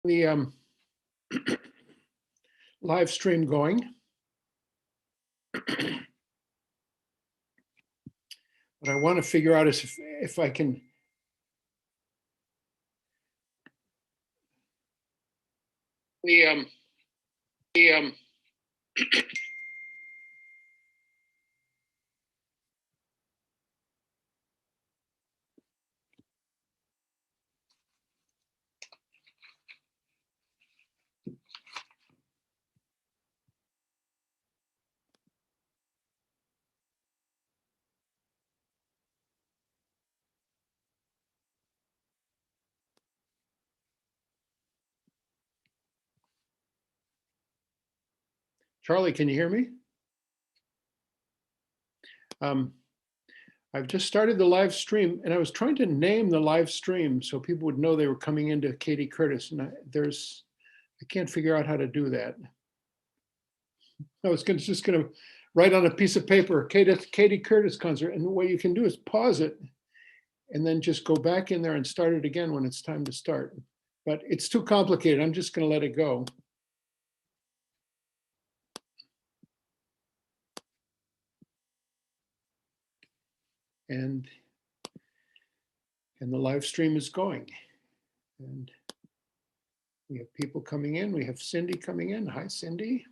The live stream going. What I want to figure out is if I can the Charlie, can you hear me? I've just started the live stream and I was trying to name the live stream so people would know they were coming into Catie Curtis, and I can't figure out how to do that. I was just gonna write on a piece of paper, Catie Curtis concert, and what you can do is pause it and then just go back in there and start it again when it's time to start. But it's too complicated. I'm just gonna let it go. And the live stream is going. And we have people coming in. We have Cindy coming in. Hi, Cindy.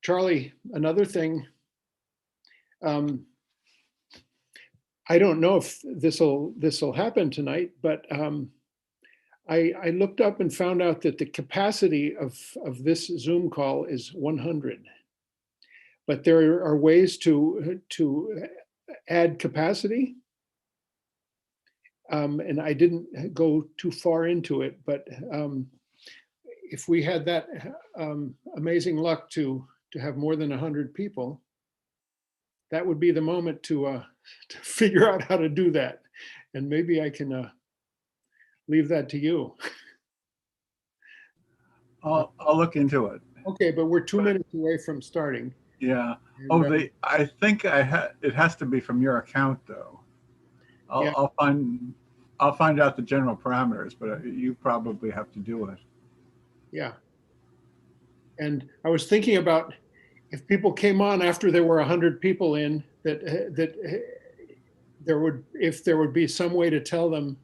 Charlie, another thing. I don't know if this'll happen tonight, but I looked up and found out that the capacity of this Zoom call is 100. But there are ways to add capacity. And I didn't go too far into it, but if we had that amazing luck to have more than 100 people, that would be the moment to figure out how to do that. And maybe I can leave that to you. I'll look into it. Okay, but we're 2 minutes away from starting. Yeah. And, I think it has to be from your account though. I'll find out the general parameters, but you probably have to do it. Yeah. And I was thinking about if people came on after there were 100 people in, if there would be some way to tell them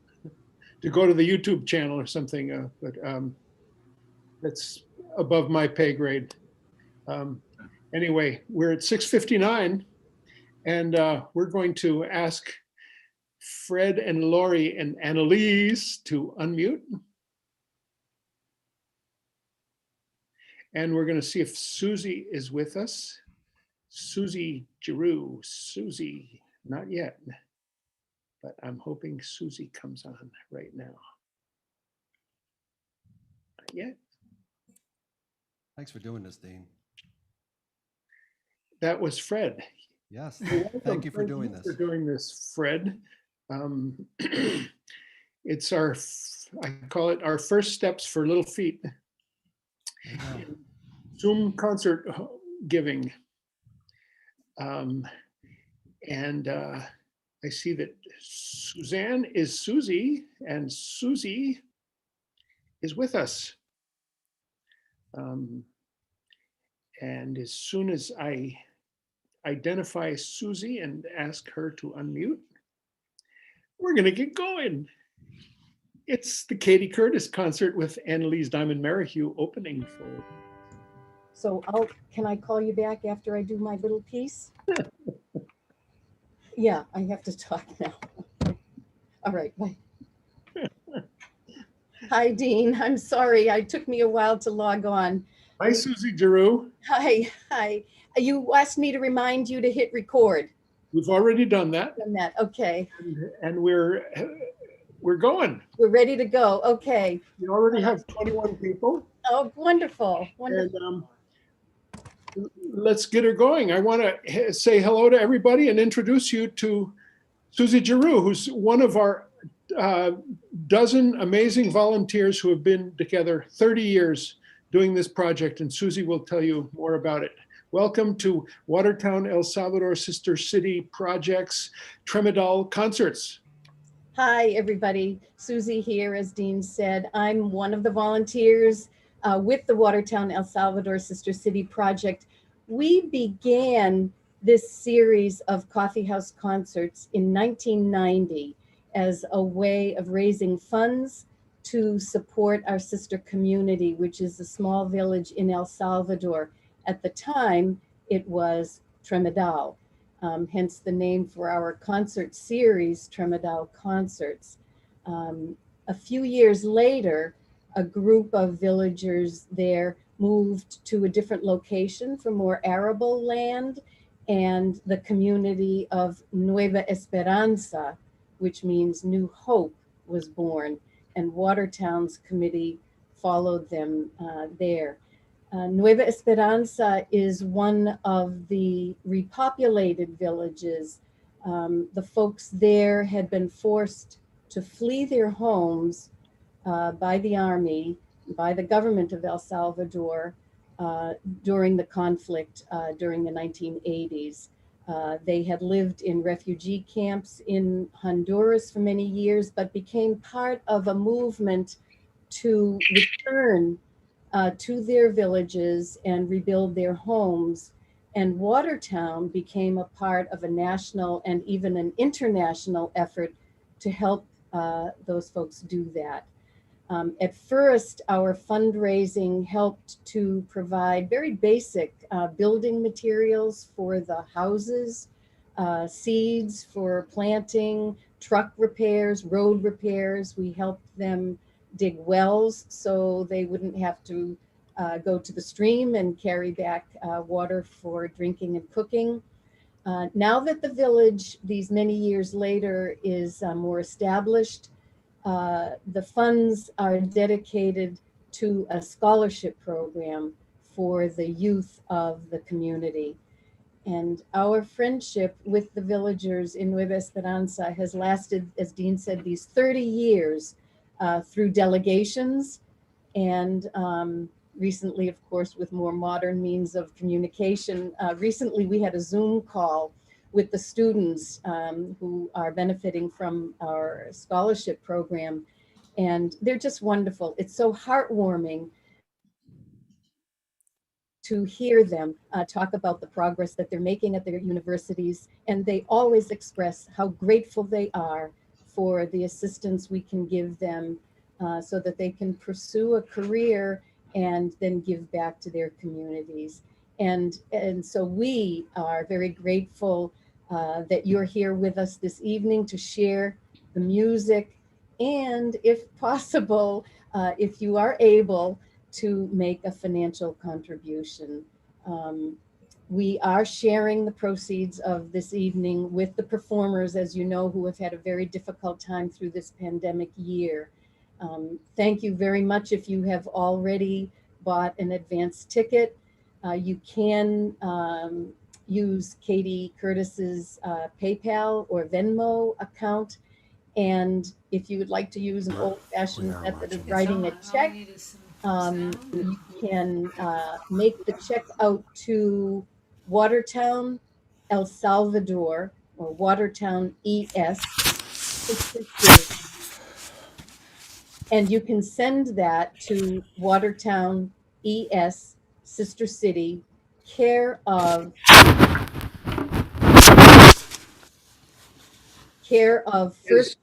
to go to the YouTube channel or something, but that's above my pay grade. Anyway, we're at 6:59 and we're going to ask Fred and Lori and Anelise to unmute. And we're going to see if Susie is with us. Susie Giroux. Susie, not yet, but I'm hoping Susie comes on right now. Not yet. Thanks for doing this, Dean. That was Fred. Yes, thank you for doing this. For doing this, Fred. It's I call it our first steps for little feet. Zoom concert giving. And I see that Suzanne is Susie, and Susie is with us. And as soon as I identify Susie and ask her to unmute, we're going to get going. It's the Catie Curtis concert with Anelise Diamond-Merrihew opening for. So can I call you back after I do my little piece? Yeah, I have to talk now. All right, bye. Hi, Dean. I'm sorry. It took me a while to log on. Hi, Susie Giroux. Hi. You asked me to remind you to hit record. We've already done that. Okay. And we're going. We're ready to go. Okay. We already have 21 people. Oh, wonderful. And let's get her going. I want to say hello to everybody and introduce you to Susie Giroux, who's one of our dozen amazing volunteers who have been together 30 years doing this project, and Susie will tell you more about it. Welcome to Watertown-El Salvador Sister City Project's Tremedal Concerts. Hi, everybody. Susie here, as Dean said. I'm one of the volunteers with the Watertown El Salvador Sister City Project. We began this series of coffeehouse concerts in 1990 as a way of raising funds to support our sister community, which is a small village in El Salvador. At the time, it was Tremedal. Hence the name for our concert series, Tremedal Concerts. A few years later, a group of villagers there moved to a different location for more arable land, and the community of Nueva Esperanza, which means New Hope, was born, and Watertown's committee followed them there. Nueva Esperanza is one of the repopulated villages. The folks there had been forced to flee their homes by the army, by the government of El Salvador during the conflict during the 1980s. They had lived in refugee camps in Honduras for many years, but became part of a movement to return to their villages and rebuild their homes. And Watertown became a part of a national and even an international effort to help those folks do that. At first, our fundraising helped to provide very basic building materials for the houses, seeds for planting, truck repairs, road repairs. We helped them dig wells so they wouldn't have to go to the stream and carry back water for drinking and cooking. Now that the village, these many years later, is more established, the funds are dedicated to a scholarship program for the youth of the community. And our friendship with the villagers in Nueva Esperanza has lasted, as Dean said, these 30 years through delegations and recently, of course, with more modern means of communication. Recently, we had a Zoom call with the students who are benefiting from our scholarship program. And they're just wonderful. It's so heartwarming to hear them talk about the progress that they're making at their universities. And they always express how grateful they are for the assistance we can give them so that they can pursue a career and then give back to their communities. And so we are very grateful that you're here with us this evening to share the music, and if possible, if you are able, to make a financial contribution. We are sharing the proceeds of this evening with the performers, as you know, who have had a very difficult time through this pandemic year. Thank you very much. If you have already bought an advance ticket, you can use Catie Curtis's PayPal or Venmo account. And if you would like to use an old-fashioned method of writing a check, you can make the check out to Watertown, El Salvador, or Watertown ES, and you can send that to Watertown ES, Sister City, care of First.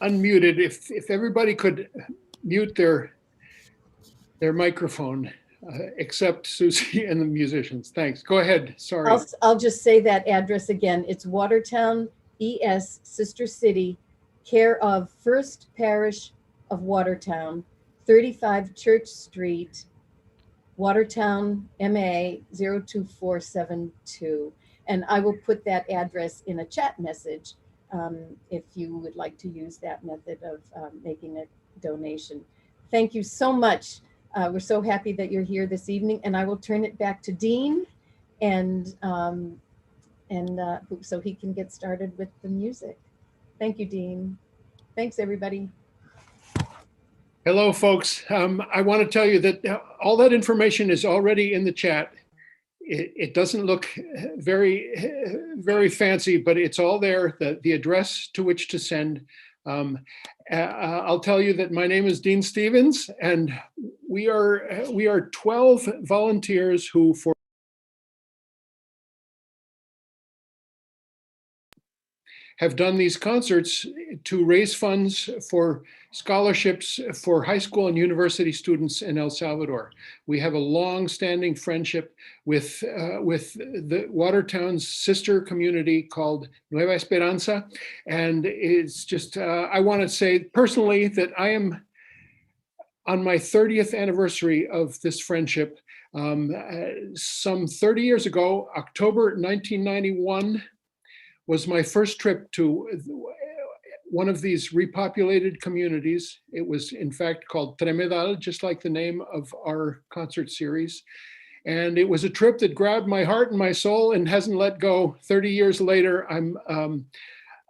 Unmuted. If everybody could mute their microphone, except Susie and the musicians. Thanks. Go ahead. Sorry. I'll just say that address again. It's Watertown ES, Sister City, care of First Parish of Watertown, 35 Church Street, Watertown, MA 02472. And I will put that address in a chat message if you would like to use that method of making a donation. Thank you so much. We're so happy that you're here this evening, and I will turn it back to Dean and so he can get started with the music. Thank you, Dean. Thanks, everybody. Hello, folks. I want to tell you that all that information is already in the chat. it doesn't look very fancy, but it's all there, the address to which to send. I'll tell you that my name is Dean Stevens, and we are 12 volunteers who have done these concerts to raise funds for scholarships for high school and university students in El Salvador. We have a long-standing friendship with the Watertown's sister community called Nueva Esperanza. And it's just, I want to say personally that I am on my 30th anniversary of this friendship. Some 30 years ago, October 1991, was my first trip to one of these repopulated communities. It was in fact called Tremedal, just like the name of our concert series. And it was a trip that grabbed my heart and my soul and hasn't let go. 30 years later,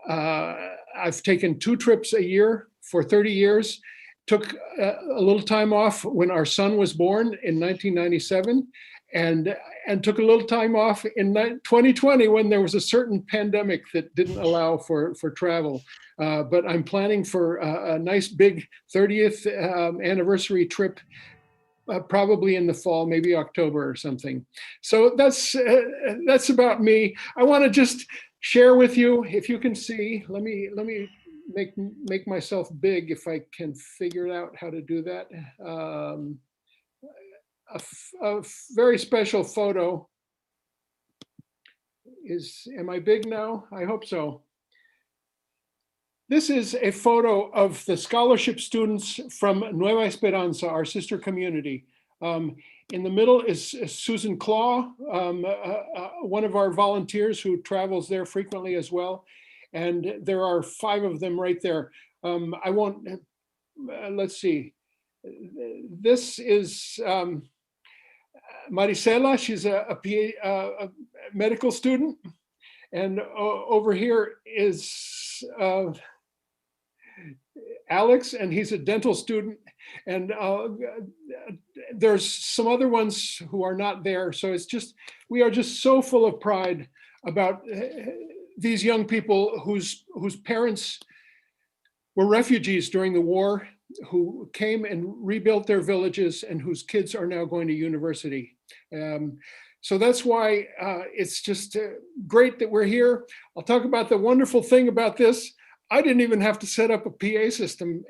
I've taken 2 trips a year for 30 years. Took a little time off when our son was born in 1997. And took a little time off in 2020 when there was a certain pandemic that didn't allow for travel. But I'm planning for a nice big 30th anniversary trip, probably in the fall, maybe October or something. So that's about me. I want to just share with you, if you can see, let me make myself big if I can figure out how to do that. A very special photo am I big now? I hope so. This is a photo of the scholarship students from Nueva Esperanza, our sister community. In the middle is Susan Claw, one of our volunteers who travels there frequently as well. And there are 5 of them right there. I won't, let's see. This is, Marisela, she's a medical student. And over here is Alex, and he's a dental student. And there's some other ones who are not there. So it's just, we are just so full of pride about these young people whose parents were refugees during the war, who came and rebuilt their villages and whose kids are now going to university. So that's why it's just great that we're here. I'll talk about the wonderful thing about this. I didn't even have to set up a PA system,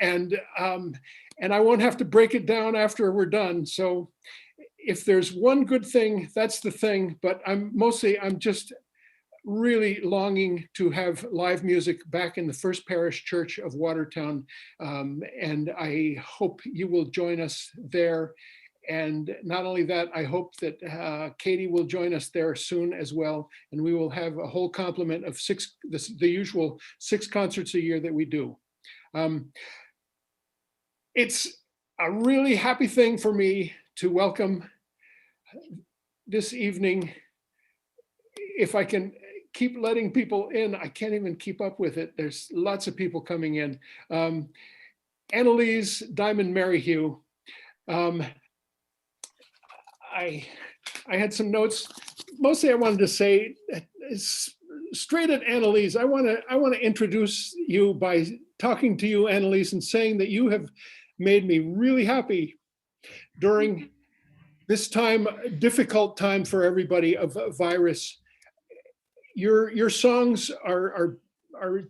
and I won't have to break it down after we're done. So if there's one good thing, that's the thing, but I'm just really longing to have live music back in the First Parish Church of Watertown. And I hope you will join us there. And not only that, I hope that Catie will join us there soon as well. And we will have a whole complement of the usual 6 concerts a year that we do. It's a really happy thing for me to welcome this evening. If I can keep letting people in, I can't even keep up with it. There's lots of people coming in. Anelise, Diamond-Merrihew. I had some notes. Mostly I wanted to say, straight at Anelise, I want to introduce you by talking to you, Anelise, and saying that you have made me really happy during this time, difficult time for everybody of a virus. Your songs are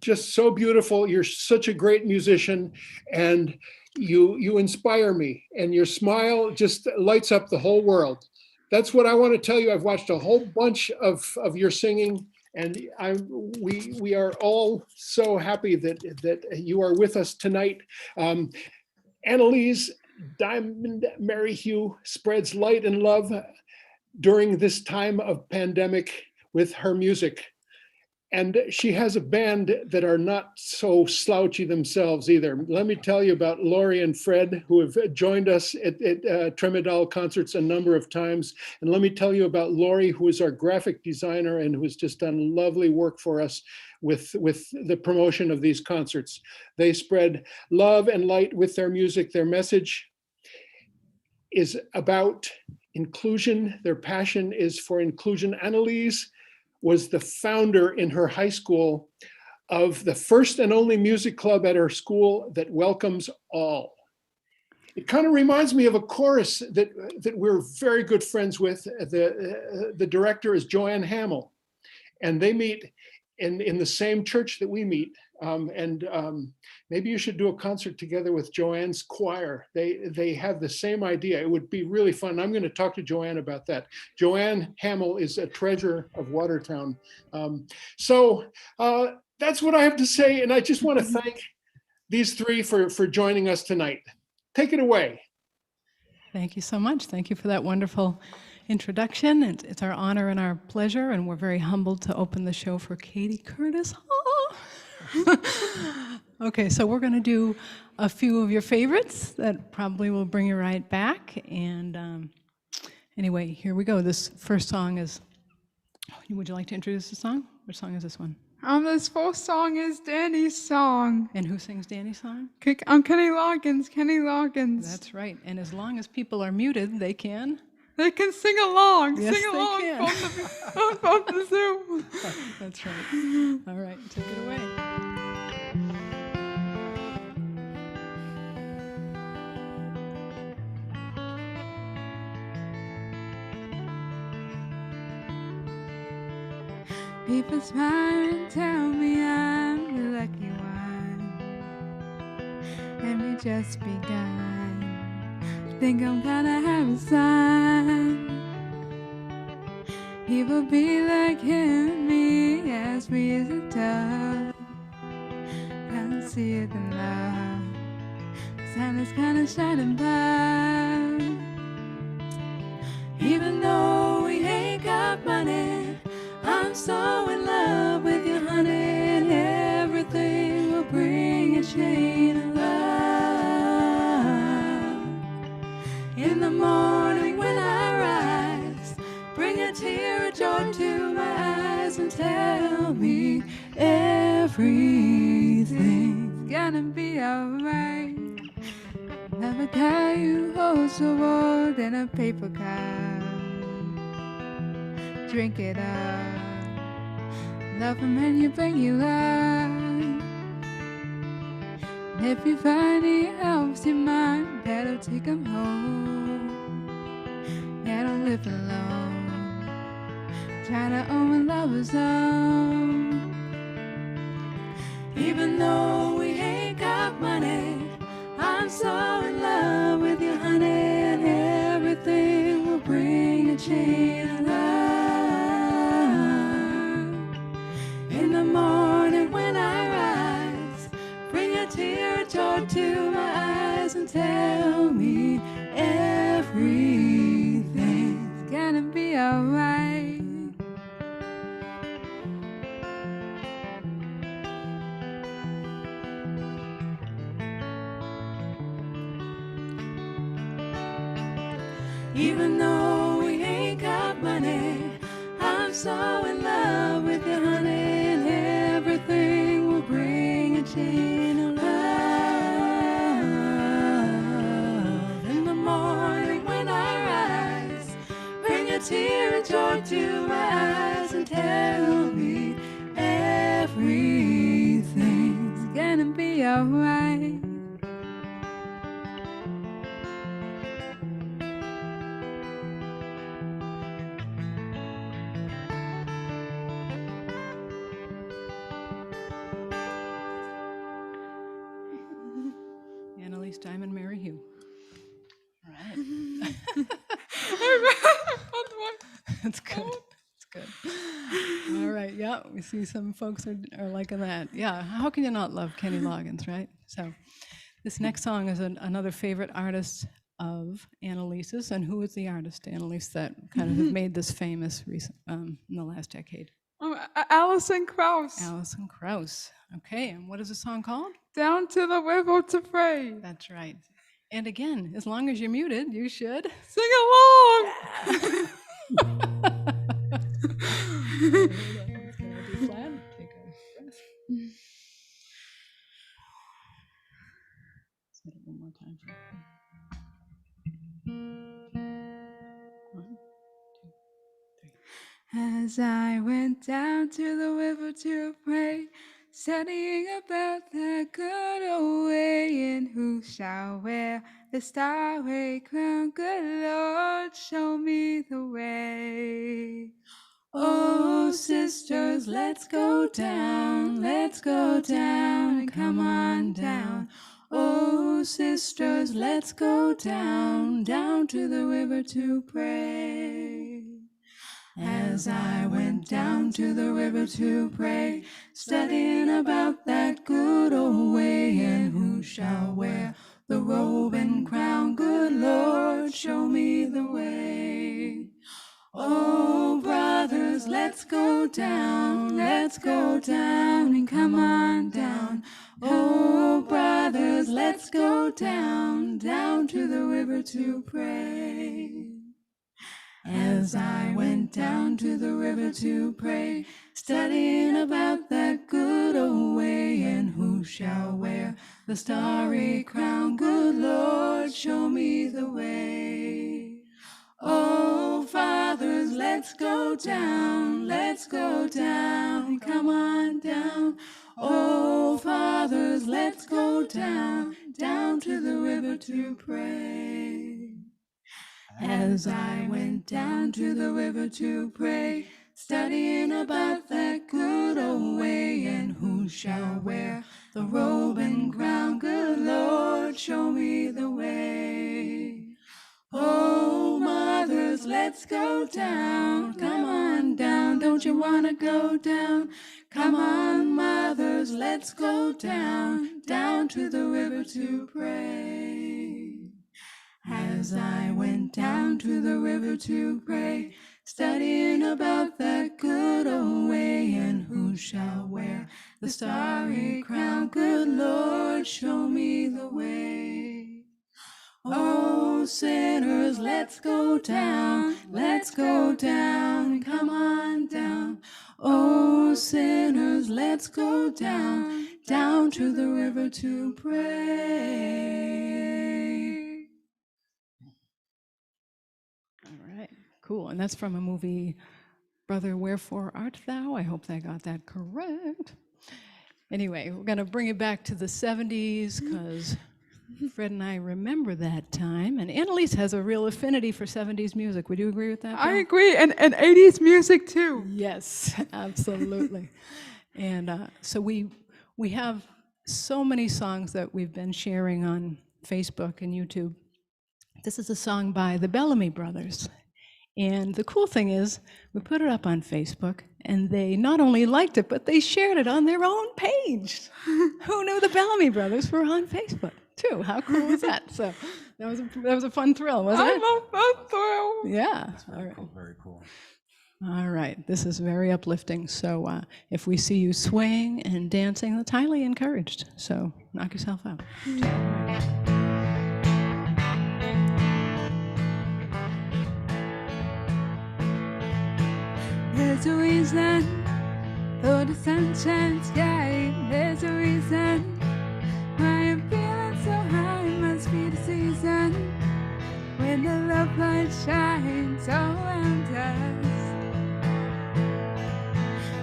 just so beautiful. You're such a great musician, and you inspire me, and your smile just lights up the whole world. That's what I want to tell you. I've watched a whole bunch of your singing, and we are all so happy that you are with us tonight. Anelise, Diamond-Merrihew spreads light and love during this time of pandemic with her music. And she has a band that are not so slouchy themselves either. Let me tell you about Lori and Fred, who have joined us at Tremedal Concerts a number of times. And let me tell you about Lori, who is our graphic designer and who has just done lovely work for us with the promotion of these concerts. They spread love and light with their music. Their message is about inclusion. Their passion is for inclusion. Anelise was the founder in her high school of the first and only music club at her school that welcomes all. It kind of reminds me of a chorus that we're very good friends with. The director is Joanne Hamill, and they meet in the same church that we meet. Maybe you should do a concert together with Joanne's choir. They have the same idea. It would be really fun. I'm going to talk to Joanne about that. Joanne Hamill is a treasure of Watertown. That's what I have to say. And I just want to thank these three for joining us tonight. Take it away. Thank you so much. Thank you for that wonderful introduction. It's our honor and our pleasure, and we're very humbled to open the show for Catie Curtis. Okay, so we're going to do a few of your favorites that probably will bring you right back. And anyway, here we go. This first song is, would you like to introduce the song? Which song is this one? This first song is Danny's song. And who sings Danny's song? Kenny Loggins. Kenny Loggins. That's right. And as long as people are muted, they can. They can sing along. Yes, sing they along can. from the Zoom. That's right. All right, take it away. People smile and tell me I'm the lucky one. And we just begun. Think I'm gonna have a son. He will be like him and me as we is a dove. Can't see it in love. The sun is gonna shine above. Even though we ain't got money, I'm so in love with you, honey, and everything will bring a chain of love. In the morning when I rise, bring a tear of joy to my eyes and tell me everything's gonna be alright. Love a guy who holds so old in a paper cup. Drink it up. Love him and you bring you love. And if you find he helps your mind, better take him home. Yeah, don't live alone. Try to own a lover's own. Even though we ain't got money, I'm so in love with you, honey, and everything will bring a chain of love. In the morning when I rise, bring a tear of joy to my eyes and tell me everything's gonna be alright. Even though we ain't got money, I'm so in love with you, honey, and everything will bring a chain of love. In the morning when I rise, bring a tear of joy to my eyes and tell me everything's gonna be alright. Anelise Diamond-Merrihew. All right. That's good. That's good. All right. Yeah, we see some folks are liking that. Yeah. How can you not love Kenny Loggins, right? So this next song is another favorite artist of Anelise's. And who is the artist, Anelise, that kind of have made this famous in the last decade? Alison Krauss. Alison Krauss. Okay. And what is the song called? Down to the river to pray. That's right. And again, as long as you're muted, you should Sing along. As I went down to the river to pray, studying about that good old way, and who shall wear the starry crown? Good Lord, show me the way. Oh, sisters, let's go down, and come on down. Oh, sisters, let's go down, down to the river to pray. As I went down to the river to pray, studying about that good old way, and who shall wear the robe and crown? Good Lord, show me the way. Oh, brothers, let's go down, and come on down. Oh, brothers, let's go down, down to the river to pray. As I went down to the river to pray, studying about that good old way, and who shall wear the starry crown? Good Lord, show me the way. Oh, fathers, let's go down, and come on down. Oh, fathers, let's go down, down to the river to pray. As I went down to the river to pray, studying about that good old way, and who shall wear the robe and crown? Good Lord, show me the way. Oh, mothers, let's go down, come on down, don't you wanna go down? Come on, mothers, let's go down, down to the river to pray. As I went down to the river to pray, studying about that good old way, and who shall wear the starry crown? Good Lord, show me the way. Oh, sinners, let's go down, and come on down. Oh, sinners, let's go down, down to the river to pray. All right, cool. And that's from a movie, Brother, Wherefore Art Thou? I hope I got that correct. Anyway, we're going to bring it back to the 70s because Fred and I remember that time. And Anelise has a real affinity for 70s music. Would you agree with that, Bill? I agree, and 80s music too. Yes, absolutely. And so we have so many songs that we've been sharing on Facebook and YouTube. This is a song by the Bellamy Brothers. And the cool thing is, we put it up on Facebook, and they not only liked it, but they shared it on their own page. Who knew the Bellamy Brothers were on Facebook, too? How cool was that? So that was a fun thrill, wasn't it? I'm a fun thrill. Yeah. That's very cool, very cool. All right, this is very uplifting. So if we see you swaying and dancing, that's highly encouraged. So knock yourself out. There's a reason for the sunshine sky. There's a reason why I'm feeling so high. Must be the season when the love light shines all around us.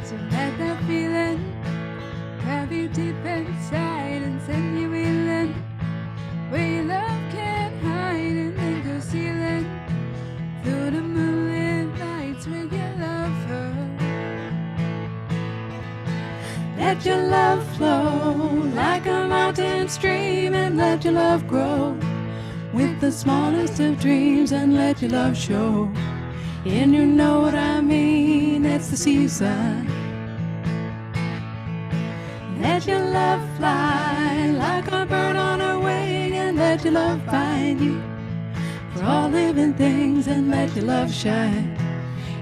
So let that feeling grab you deep inside and send you reeling where your love can't hide, and then go sailing through the moonlit lights with your love her. Let your love flow like a mountain stream, and let your love grow with the smallest of dreams, and let your love show. And you know what I mean, it's the season. Let your love fly like a bird on her wing, and let your love find you for all living things, and let your love shine.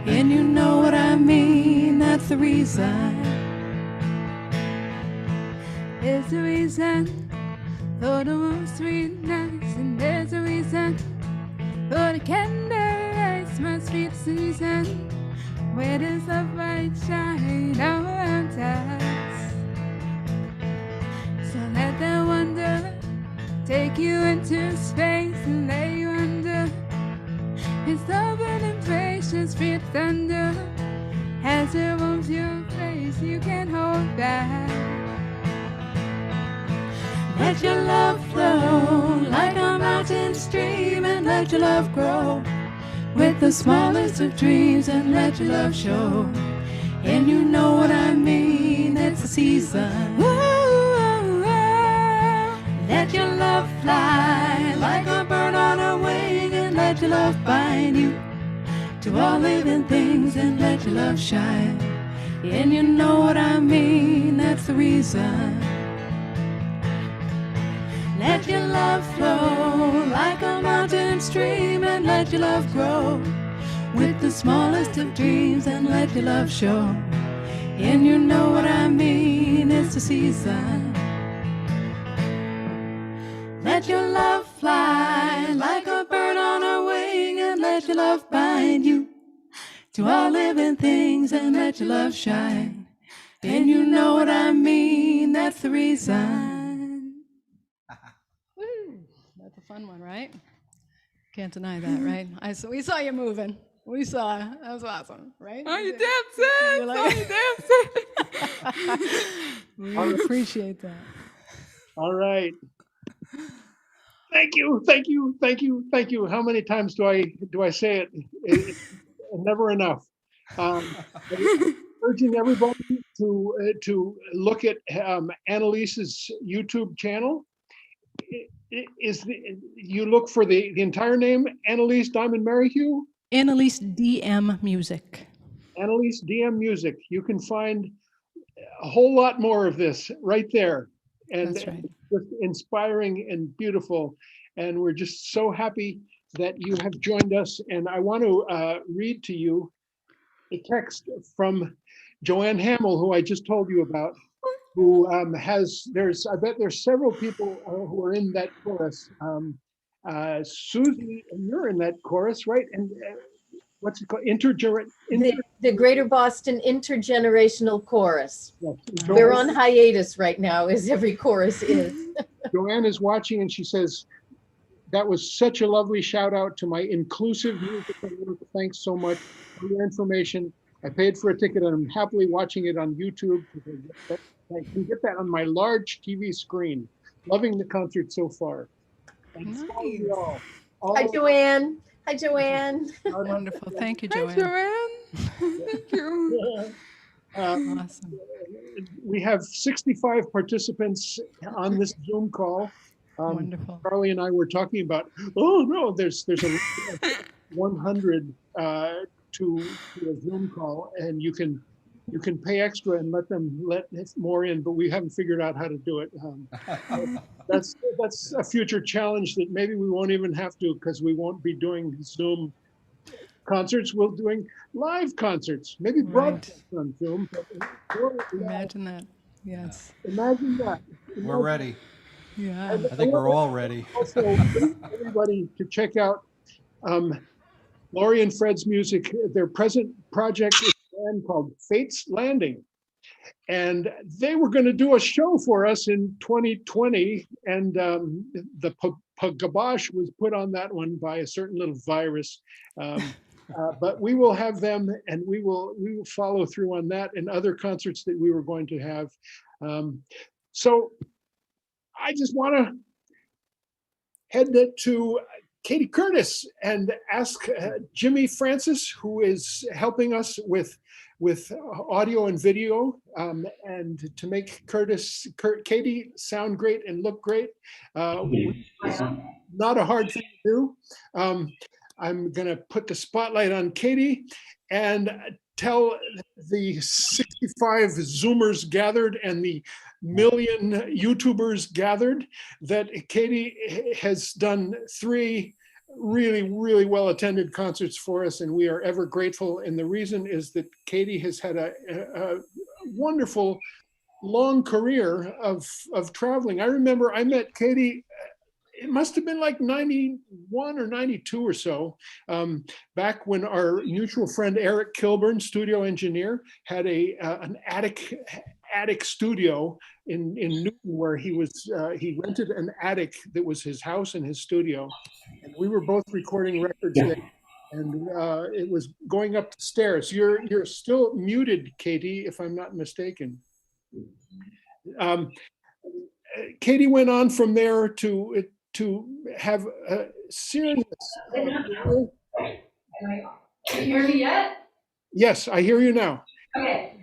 And you know what I mean, that's the reason. There's a reason for the warm sweet nights, and there's a reason for the candlelights. Must be the season where does love light shine all around us. So let that wonder take you into space and lay you under his love and embrace, just feel thunder you can't hold back. Let your love flow like a mountain stream, and let your love grow with the smallest of dreams, and let your love show. And you know what I mean, it's the season. Woo, let your love fly like a bird on a wing, and let your love bind you to all living things, and let your love shine. And you know what I mean, that's the reason. Let your love flow like a mountain stream, and let your love grow with the smallest of dreams, and let your love show. And you know what I mean, it's the season. Let your love fly like a bird on a wing, and let your love bind you to all living things, and let your love shine. And you know what I mean, that's the reason. Woo! That's a fun one, right? Can't deny that, right? We saw you moving. We saw. That was awesome, right? Oh, you dancing! You like we appreciate that. All right. Thank you, thank you, thank you, thank you. How many times do I say it? It's never enough. Urging everybody to look at Anelise's YouTube channel. You look for the entire name, Anelise Diamond-Merrihew? Anelise DM Music. Anelise DM Music. You can find a whole lot more of this right there. And That's right. just inspiring and beautiful. And we're just so happy that you have joined us. And I want to read to you a text from Joanne Hamill, who I just told you about, who I bet there's several people who are in that chorus. Susie, and you're in that chorus, right? And what's it called? The Greater Boston Intergenerational Chorus. Yes. We're on hiatus right now, as every chorus is. Joanne is watching, and she says, that was such a lovely shout out to my inclusive musical work. Thanks so much for your information. I paid for a ticket, and I'm happily watching it on YouTube. I can get that on my large TV screen. Loving the concert so far. Thanks Nice. all. Hi, Joanne. Hi, Joanne. Wonderful. Thank you, Hi, Joanne. Joanne. Thank you. Awesome. We have 65 participants on this Zoom call. Wonderful. Charlie and I were talking about, oh no, there's a 100 to a Zoom call, and you can pay extra and let more in, but we haven't figured out how to do it. That's a future challenge that maybe we won't even have to, because we won't be doing Zoom concerts. We're doing live concerts, maybe broadcast on Zoom. Imagine that. Yes. Imagine that. We're ready. Yeah. I think we're all ready. Also, everybody to check out Laurie and Fred's music. Their present project is a band called Fate's Landing. And they were going to do a show for us in 2020. And the gabosh was put on that one by a certain little virus. But we will have them, and we will follow through on that and other concerts that we were going to have. So I just want to head to Catie Curtis and ask Jimmy Francis, who is helping us with audio and video, and to make Catie sound great and look great. Not a hard thing to do. I'm going to put the spotlight on Catie and tell the 65 Zoomers gathered and the million YouTubers gathered that Catie has done 3 really, really well-attended concerts for us, and we are ever grateful. And the reason is that Catie has had a wonderful, long career of traveling. I remember I met Catie, it must have been like 91 or 92 or so, back when our mutual friend Eric Kilburn, studio engineer, had an attic studio in Newton, where he rented an attic that was his house and his studio, and we were both recording records there. and it was going up the stairs. You're still muted, Catie, if I'm not mistaken. Catie went on from there to have a serious. Can you hear me yet? Yes, I hear you now. Okay.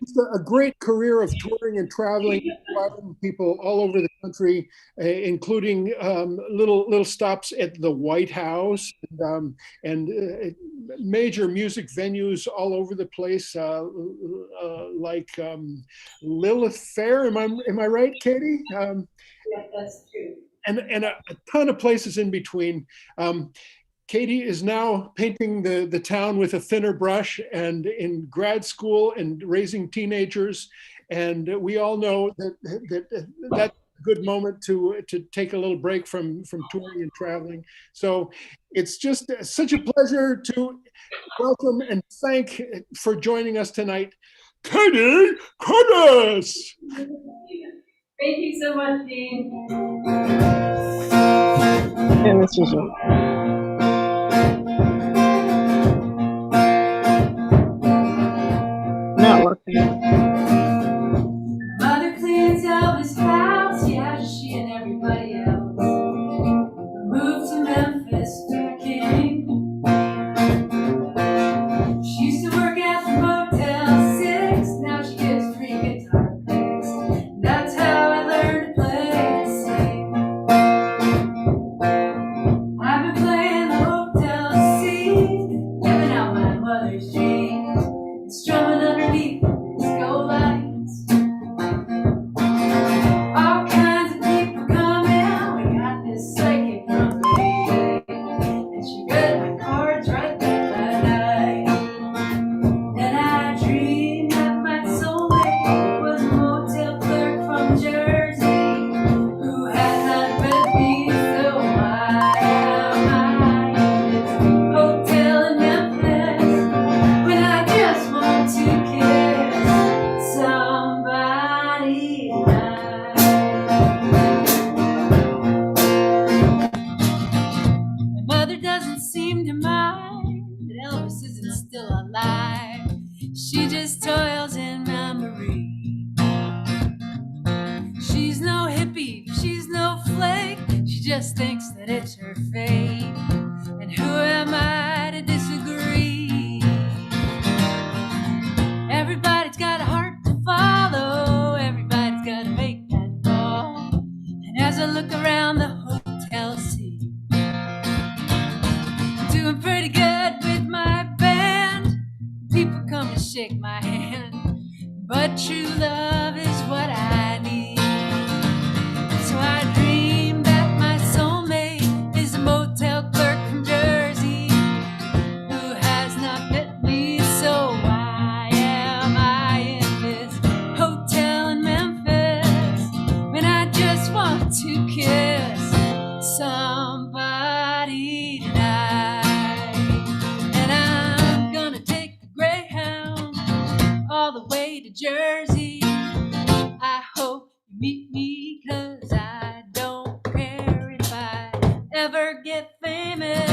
Just a great career of touring and traveling people all over the country, including little stops at the White House and major music venues all over the place, like Lilith Fair. Am I right, Catie? Yeah, that's true. And a ton of places in between. Catie is now painting the town with a thinner brush and in grad school and raising teenagers. And we all know that's a good moment to take a little break from touring and traveling. So it's just such a pleasure to welcome and thank for joining us tonight, Catie Curtis. Thank you so much, Dean. And this is not working. Mother cleans Elvis' house, yeah, she and everybody else. Moved to Memphis for the king. She used to work at the Motel 6, now she gets free guitar picks. That's how I learned to play and sing. I've been playing the hotel scene, living out my mother's dreams, strumming underneath the disco lights. All kinds of people come in. We got this psychic company, and she read my cards right there that night. Then I dreamed that my soulmate was a motel clerk from Jersey who had not read me, so why am I in this hotel in Memphis when I just want to kiss somebody tonight? My mother doesn't seem to mind that Elvis isn't still alive. She just toils in memory. She's no hippie, she's no flake. She just thinks that it's her fate. And who am I to disagree? Everybody's got a heart to follow. Everybody's got to make that call. And as I look around the hotel scene, I'm doing pretty good with my band. People come and shake my hand, but true love is what I need. So I dream that my soulmate is a motel clerk from Jersey who has not met me. So why am I in this hotel in Memphis when I just want to kiss somebody tonight? And I'm gonna take the Greyhound all the way to Jersey. I hope you meet me, 'cause I don't care if I ever get famous.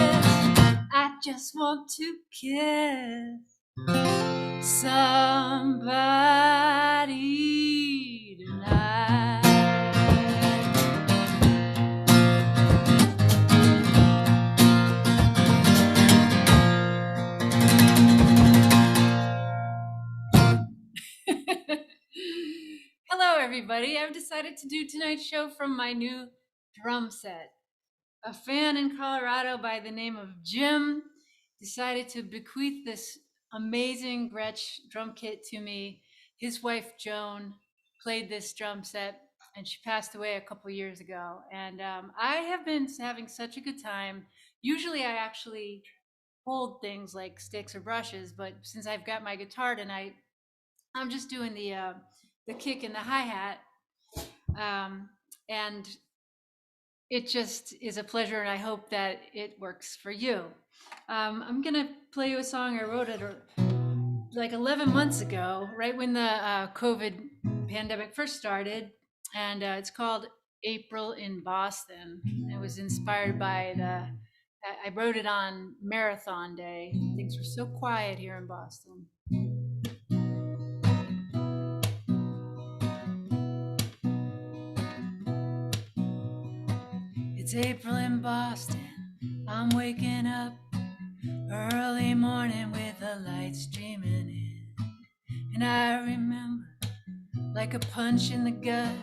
I just want to kiss somebody tonight. Hello, everybody. I've decided to do tonight's show from my new drum set. A fan in Colorado by the name of Jim decided to bequeath this amazing Gretsch drum kit to me. His wife, Joan, played this drum set, and she passed away a couple years ago. And I have been having such a good time. Usually I actually hold things like sticks or brushes, but since I've got my guitar tonight, I'm just doing the kick and the hi-hat. And it just is a pleasure, and I hope that it works for you. I'm gonna play you a song I wrote like 11 months ago, right when the COVID pandemic first started, and it's called April in Boston. It was inspired by the I wrote it on marathon day. Things were so quiet here in Boston. It's April in Boston. I'm waking up early morning with the light streaming in. And I remember, like a punch in the gut,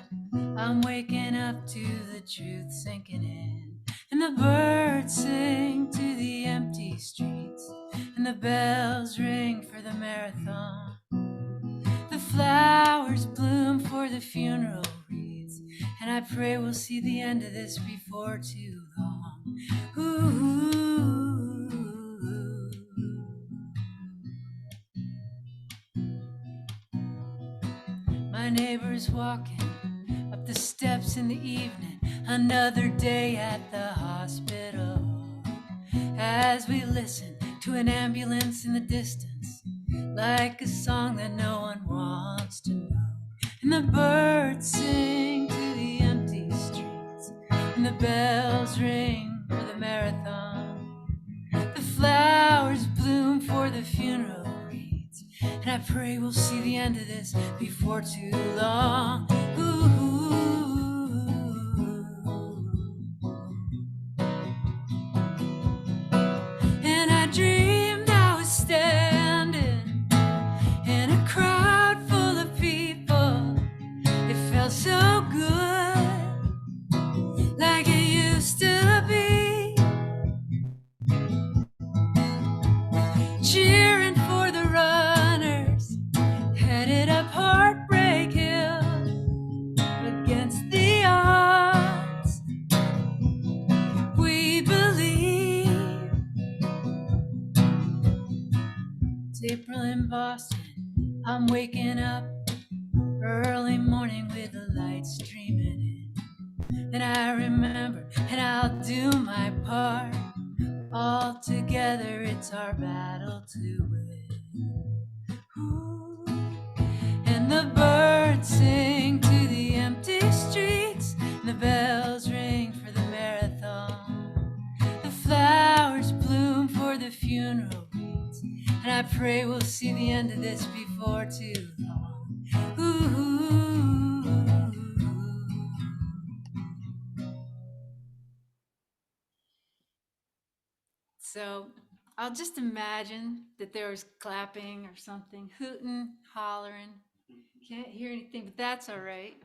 I'm waking up to the truth sinking in. And the birds sing to the empty streets, and the bells ring for the marathon. The flowers bloom for the funeral wreaths, and I pray we'll see the end of this before too long. Ooh. My neighbor's walking up the steps in the evening, another day at the hospital. As we listen to an ambulance in the distance, like a song that no one wants to know. And the birds sing to the empty streets, and the bells ring for the marathon. The flowers bloom for the funeral wreaths, and I pray we'll see the end of this before too long. Ooh. And I dreamed I was standing in a crowd full of people. It felt so good, like it used to be. Cheering for the runners, headed up Heartbreak Hill against the odds. We believe. It's April in Boston. I'm waking up early morning with the lights streaming in. And I remember, and I'll do my part. All together, it's our battle to win. Ooh. And the birds sing to the empty streets, and the bells ring for the marathon. The flowers bloom for the funeral wreaths, and I pray we'll see the end of this before too long. Ooh. So I'll just imagine that there was clapping or something, hooting, hollering. Can't hear anything, but that's all right.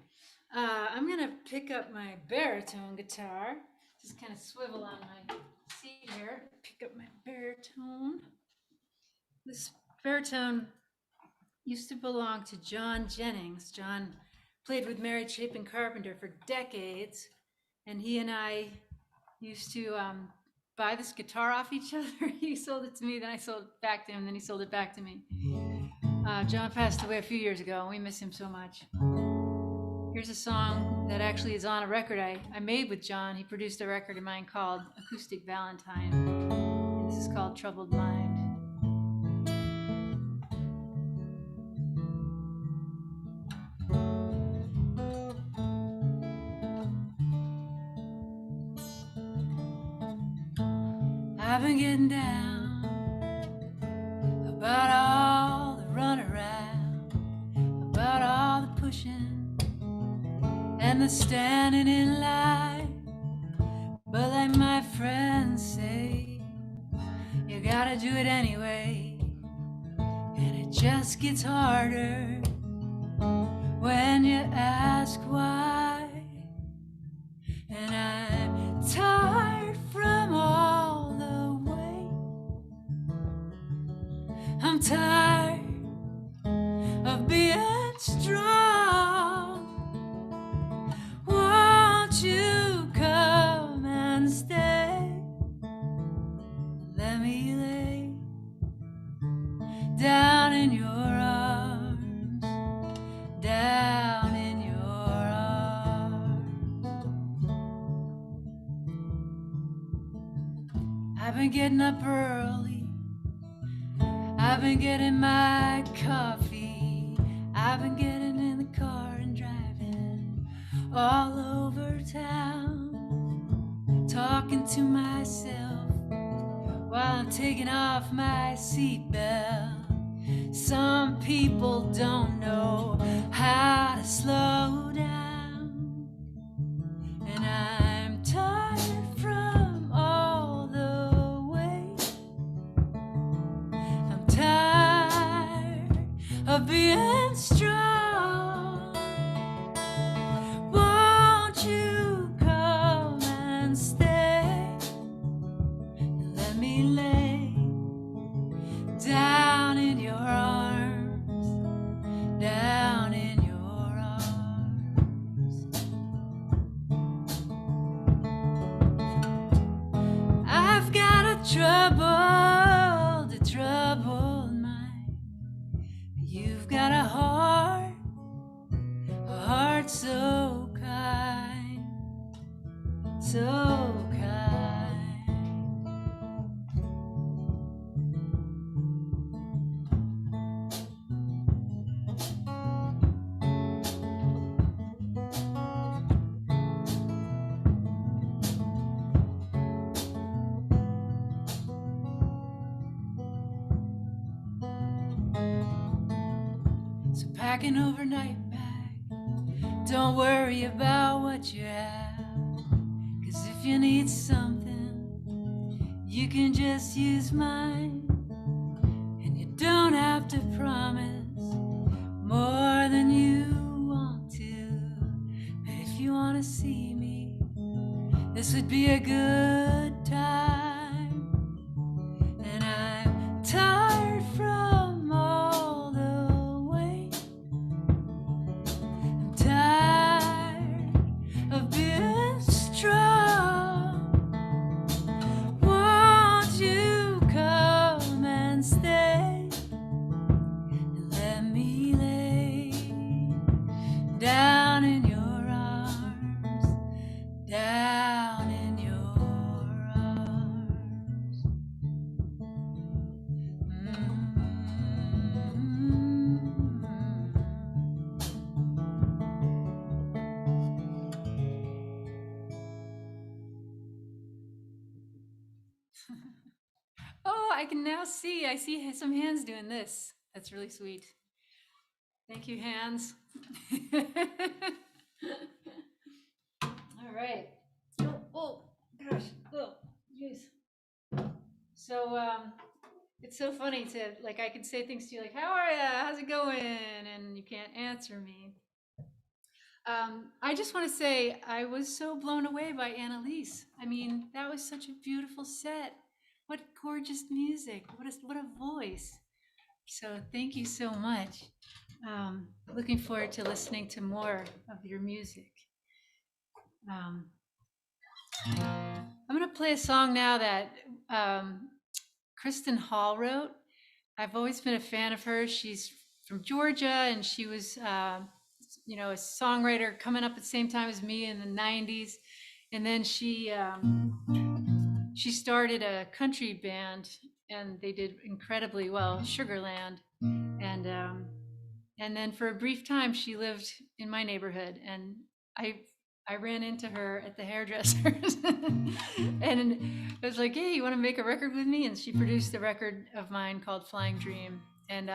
I'm gonna pick up my baritone guitar. Just kind of swivel on my seat here. Pick up my baritone. This baritone used to belong to John Jennings. John played with Mary Chapin Carpenter for decades, and he and I used to buy this guitar off each other. He sold it to me, then I sold it back to him, then he sold it back to me. John passed away a few years ago, and we miss him so much. Here's a song that actually is on a record I made with John. He produced a record of mine called Acoustic Valentine, and this is called Troubled Mind. I've been getting down about all the runaround, about all the pushing and the standing in line. But like my friends say, you gotta do it anyway, and it just gets harder when you ask why. And I'm tired from all the way. I'm tired of being strong. Won't you come and stay? Let me lay down in your arms, down in your arms. I've been getting up early, I've been getting my coffee, I've been getting in the car and driving all over town, talking to myself while I'm taking off my seatbelt. Some people don't know how to slow down, and I'm tired from all the wait. I'm tired of being strong. Won't you come and stay and let me lay down in your arms, down in your arms. I've got a troubled mind. You've got a heart so kind, so kind. So pack an overnight bag. Don't worry about what you have, 'cause if you need something, you can just use mine. And you don't have to promise more than you want to. But if you want to see me, this would be a good time. And I'm tired from all the wait. I'm tired of being strong. Won't you come and stay and let me lay down in your arms, down in your arms. Oh, I can now see. I see some hands doing this. That's really sweet. Thank you, hands. All right. Oh gosh. Oh, jeez. So it's so funny to, like, I can say things to you like, "How are ya? How's it going?" And you can't answer me. I just want to say I was so blown away by Anelise. I mean, that was such a beautiful set. What gorgeous music. What a voice. So thank you so much. Looking forward to listening to more of your music. I'm going to play a song now that Kristen Hall wrote. I've always been a fan of hers. She's from Georgia, and she was, a songwriter coming up at the same time as me in the 90s. And then she started a country band, and they did incredibly well, Sugarland. And then for a brief time, she lived in my neighborhood, and I ran into her at the hairdressers, and I was like, "Hey, you want to make a record with me?" And she produced a record of mine called Flying Dream, and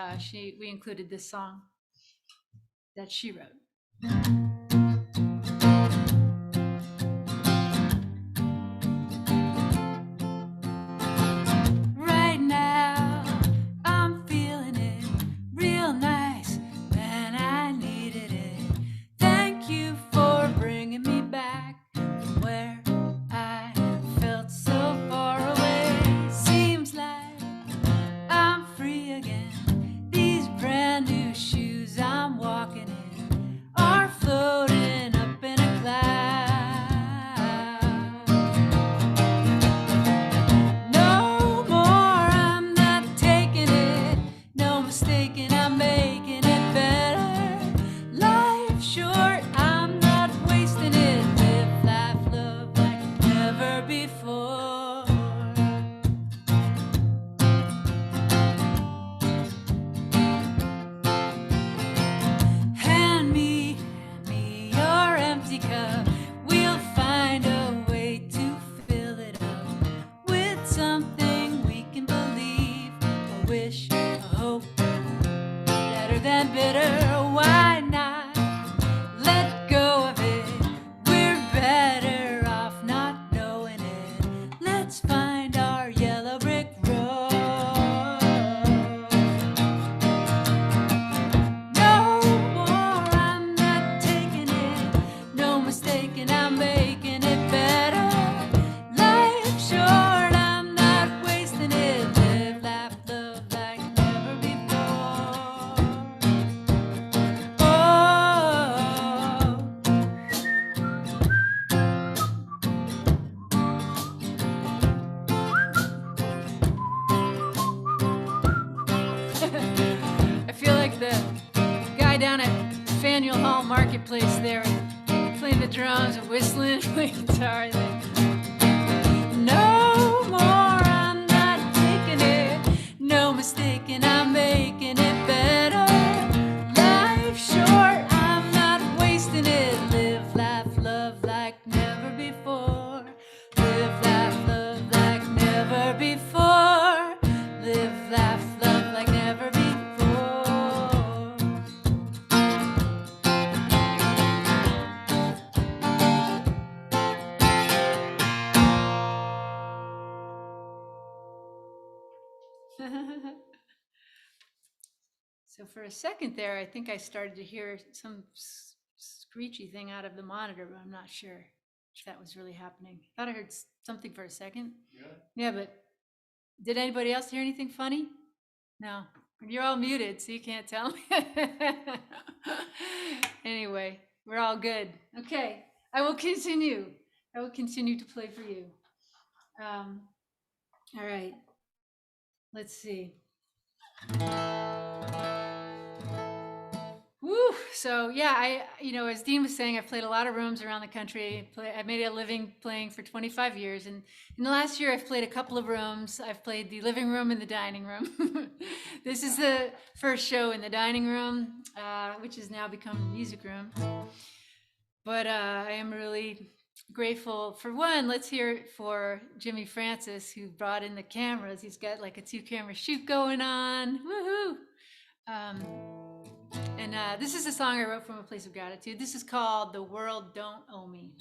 we included this song that she wrote. Right now, I'm feeling it real nice, man, I needed it. Thank you for bringing me back from where I felt so far away. Seems like I'm free again. These brand new shoes I'm walking in are full mistaken, I'm making it better. Life short, I'm not wasting it. Live, laugh, love like never before. Oh, I feel like the guy down at Faneuil Hall Marketplace there, playing the drums and whistling, playing guitar. No more, I'm not taking it. No mistaken, I'm making it better. Life short, I'm not wasting it. Live, laugh, love like never before. Live, laugh, love like never before. Live, laugh, love like never before. So for a second there, I think I started to hear some screechy thing out of the monitor, but I'm not sure if that was really happening. Thought I heard something for a second. Yeah, but did anybody else hear anything funny? No. You're all muted, so you can't tell me. Anyway, we're all good. Okay, I will continue. I will continue to play for you. All right. Let's see. Woo! So yeah, as Dean was saying, I've played a lot of rooms around the country. I made a living playing for 25 years, and in the last year, I've played a couple of rooms. I've played the living room and the dining room. This is the first show in the dining room, which has now become the music room. But I am really grateful for one. Let's hear it for Jimmy Francis, who brought in the cameras. He's got like a 2-camera shoot going on. Woohoo! And this is a song I wrote from a place of gratitude. This is called "The World Don't Owe Me."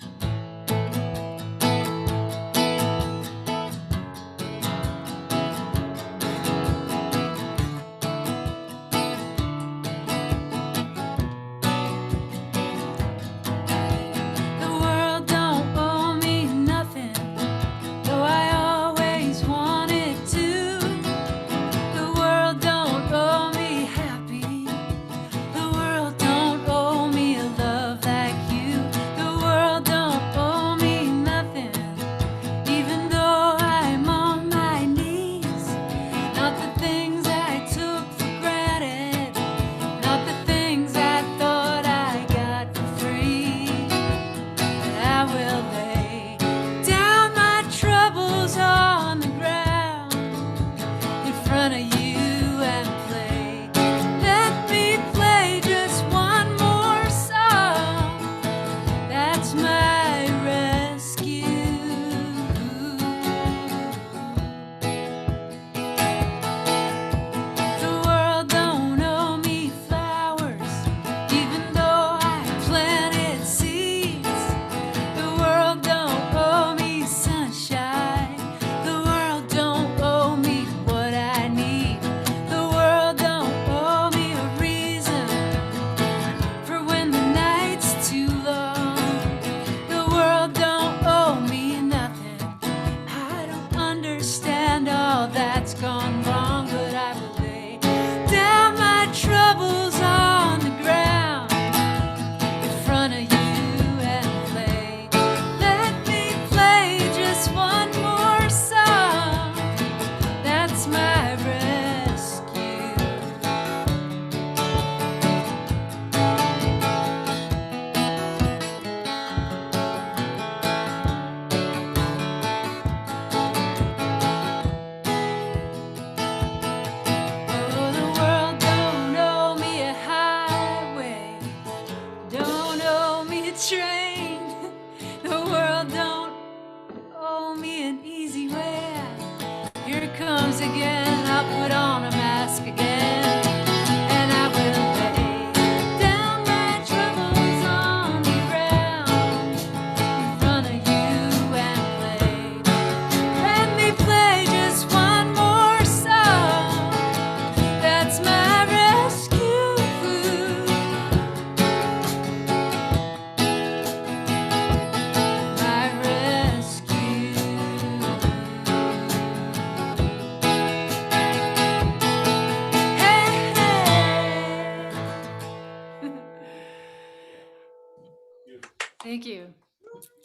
Thank you.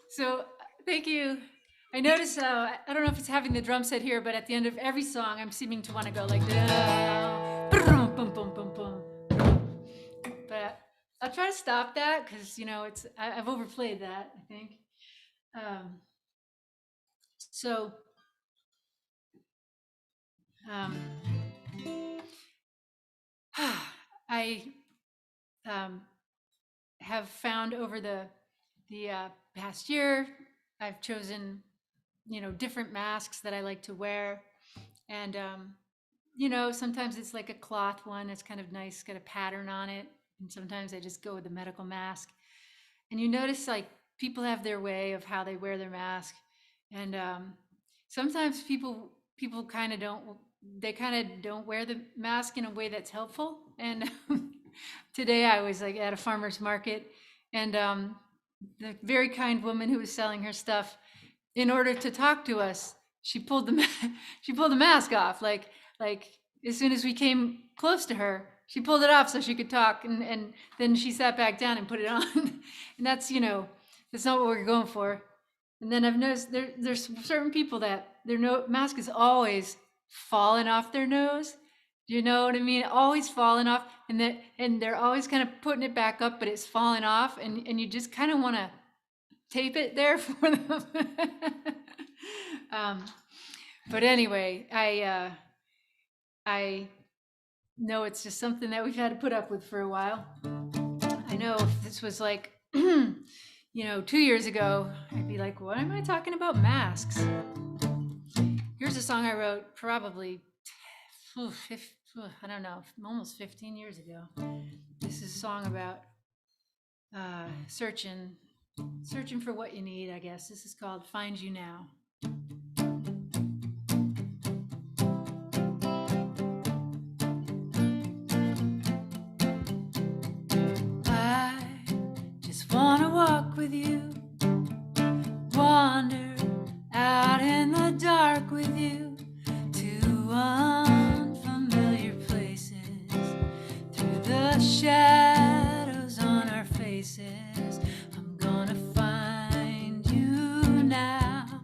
So, thank you. I notice, I don't know if it's having the drum set here, but at the end of every song, I'm seeming to want to go like, but I'll try to stop that because, I've overplayed that, I think. So, I have found over the past year, I've chosen, different masks that I like to wear. And, sometimes it's like a cloth one. It's kind of nice, got a pattern on it. And sometimes I just go with the medical mask. And you notice like people have their way of how they wear their mask. And sometimes people kind of don't wear the mask in a way that's helpful. And today I was like at a farmer's market, and the very kind woman who was selling her stuff, in order to talk to us, she pulled the mask off. Like as soon as we came close to her, she pulled it off so she could talk, and then she sat back down and put it on. And that's that's not what we're going for. And then I've noticed there's certain people that their mask is always falling off their nose. Do you know what I mean? Always falling off, and they're always kind of putting it back up, but it's falling off, and you just kind of want to tape it there for them. But anyway, I know it's just something that we've had to put up with for a while. I know if this was like 2 years ago, I'd be like, what am I talking about masks? Here's a song I wrote probably, I don't know, almost 15 years ago. This is a song about searching for what you need, I guess. This is called Find You Now. I just want to walk with you, wander out in the dark with you to unfamiliar places, through the shadows on our faces. I'm gonna find you now.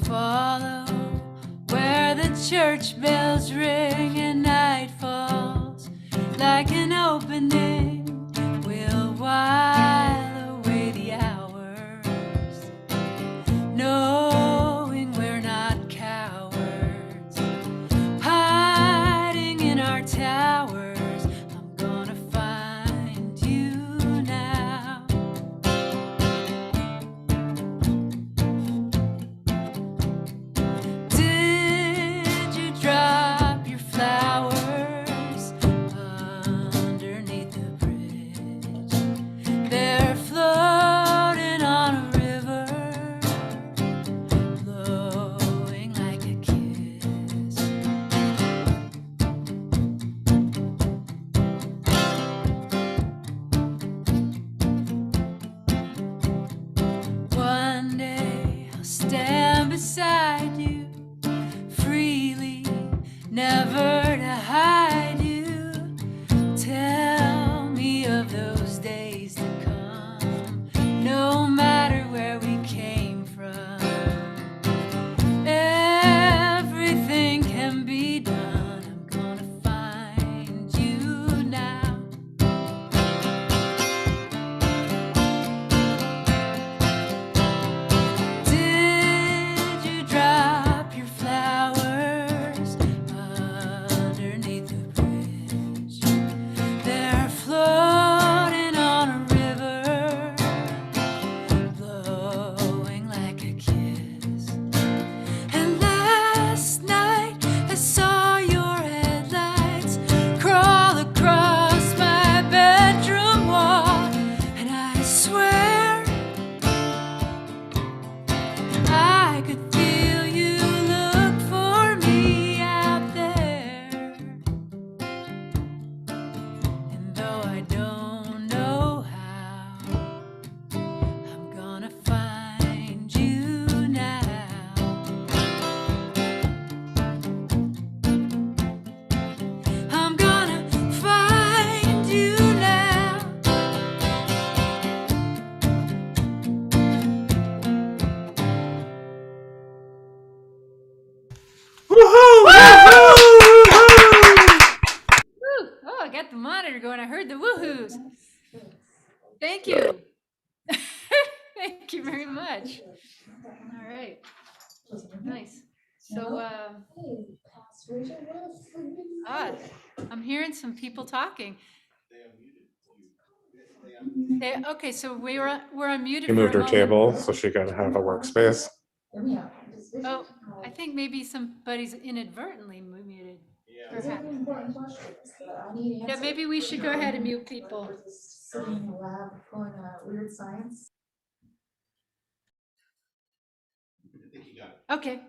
Follow where the church bells ring and night falls like an opening. We'll while away the hours, knowing we're not cowards, hiding in our towers. I'm gonna find you now. Did you drop your flowers underneath the bridge? They're floating on a river, blowing like a kiss. One day I'll stand beside you freely, never to hide you. Tell me of those days to come, no matter where we came from. Everything can be done. I'm gonna find you now. Did you drop your flowers underneath the bridge? They're floating on a river, blowing like a kiss. And last night I saw your headlights crawl across my bedroom wall, and I swear I could feel you look for me out there. And though I don't know how, I'm gonna find you now. I'm gonna find going, I heard the woohoos. Thank you. Thank you very much. All right. Nice. So, I'm hearing some people talking. Okay, so we're unmuted. She moved for a her moment. table so she could have a workspace. Oh, I think maybe somebody's inadvertently muted. Perhaps. Yeah, maybe we should go ahead and mute people. Okay.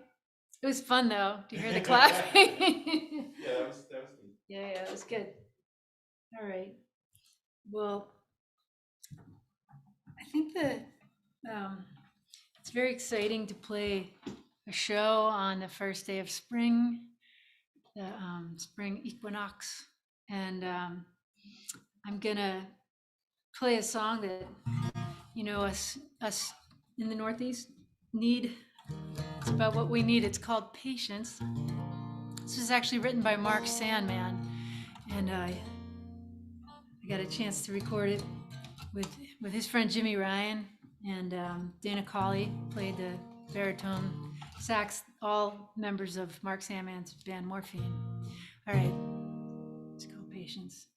It was fun though. Do you hear the clapping? Yeah, that was neat. Yeah, it was good. All right. Well, I think that it's very exciting to play a show on the first day of spring, the spring equinox. And I'm gonna play a song that, you know, us in the Northeast need. It's about what we need. It's called Patience. This was actually written by Mark Sandman, and I got a chance to record it with his friend Jimmy Ryan, and Dana Colley played the baritone sax, all members of Mark Sandman's band Morphine. All right, it's called Patience.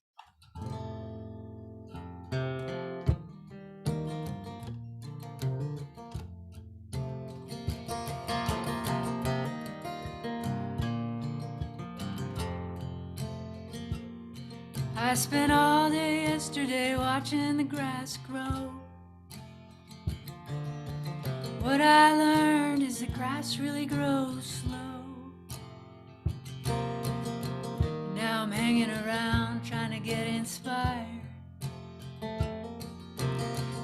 I spent all day yesterday watching the grass grow. What I learned is the grass really grows slow. Now I'm hanging around trying to get inspired.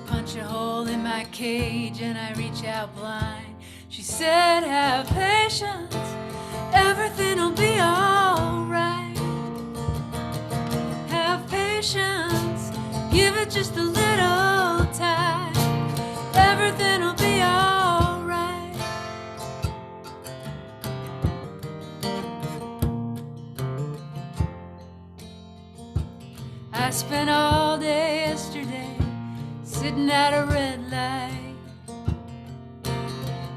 Punch a hole in my cage and I reach out blind. She said, have patience, everything will be alright. Have patience, give it just a little time. Everything will be alright. I spent all day yesterday sitting at a red light,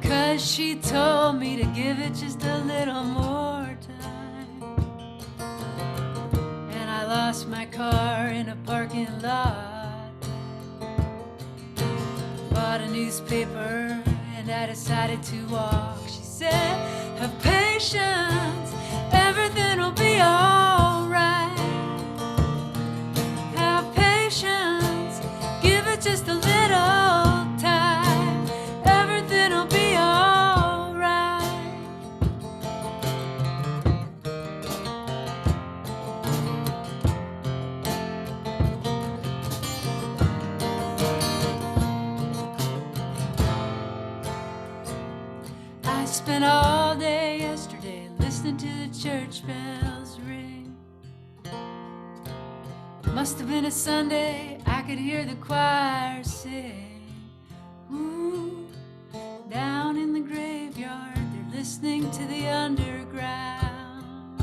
'cause she told me to give it just a little more time. And I lost my car in a parking lot, bought a newspaper and I decided to walk. She said, have patience, everything will be alright. Have patience, give it just a little time. Everything will be alright. I spent all day yesterday listening to the church bells ring. Must have been a Sunday, I could hear the choir sing. Ooh, down in the graveyard, they're listening to the underground.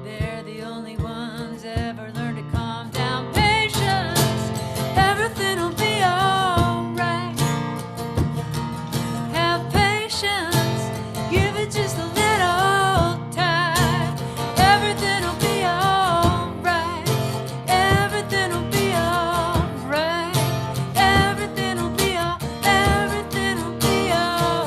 They're the only ones ever learned to calm down. Patience, everything will be alright. Have patience, give it just a little time. Everything will be alright. Everything will be alright. Everything will be everything will be alright.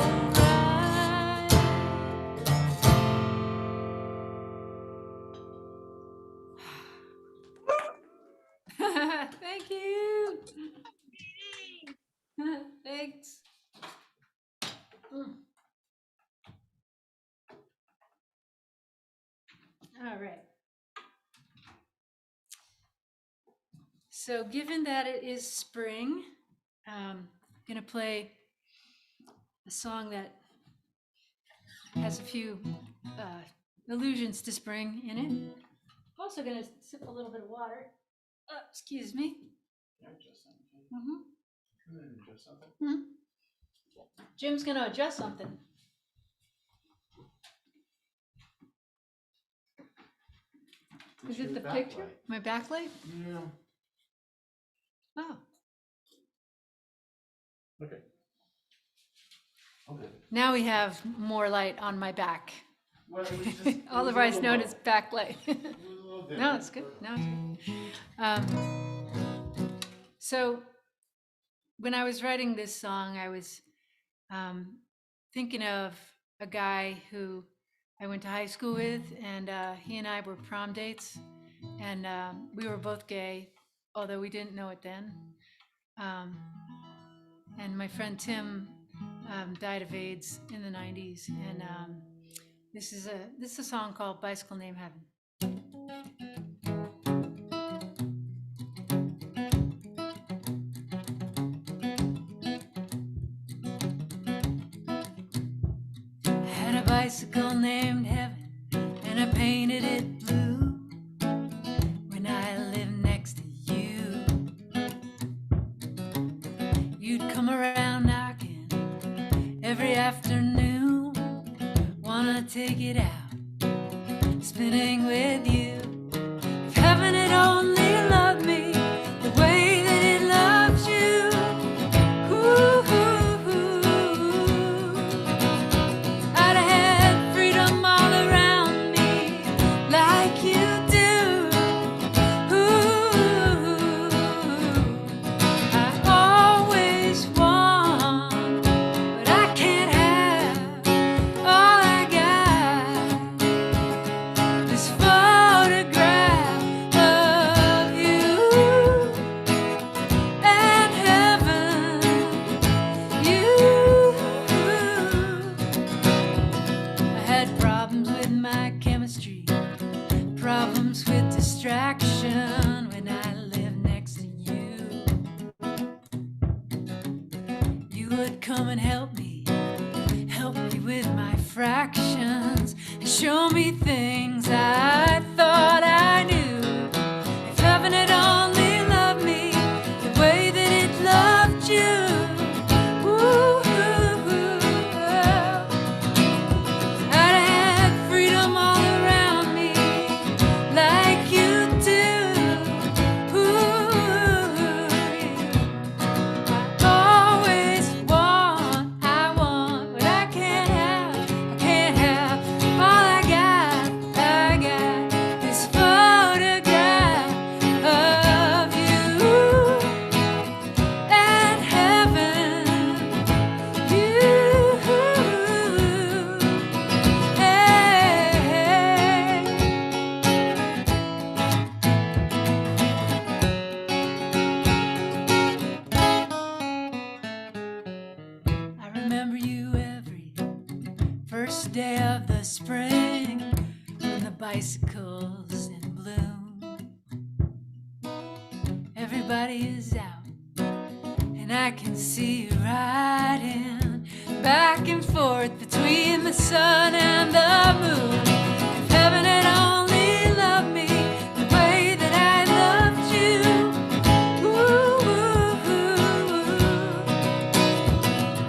Thank you. Thanks. All right. So given that it is spring, I'm going to play a song that has a few allusions to spring in it. I'm also going to sip a little bit of water. Excuse me. Jim's going to adjust something. Is it the picture? My backlight? Yeah. Oh, Okay. Okay. now we have more light on my back. Well, it was just, All the rights known as backlight. No, No, it's good. No, it's good. So when I was writing this song, I was thinking of a guy who I went to high school with, and he and I were prom dates, and we were both gay, although we didn't know it then. And my friend Tim died of AIDS in the 90s, and this is a song called Bicycle Named Heaven. I had a bicycle named Heaven, and I painted it blue when I lived next to you. You'd come around knocking every afternoon, wanna take it out, spinning with you. If heaven had only loved me the way that it loves you, I'd have had freedom all around me like you do. I always want, but I can't have all I got. This photograph of you and heaven, you. I had problems with my chemistry, problems with distraction when I lived next to you. You would come and help me with my fractions, and show me things I thought I knew. If heaven had only loved me the way that it loved you, I'd have had freedom all around me like you do. I always want, but I can't have all I got this photograph of you and heaven, you. I remember you every first day of the spring when the bicycle's in bloom. Everybody is out, and I can see you riding back and forth between the sun and the moon. If heaven had only loved me the way that I loved you,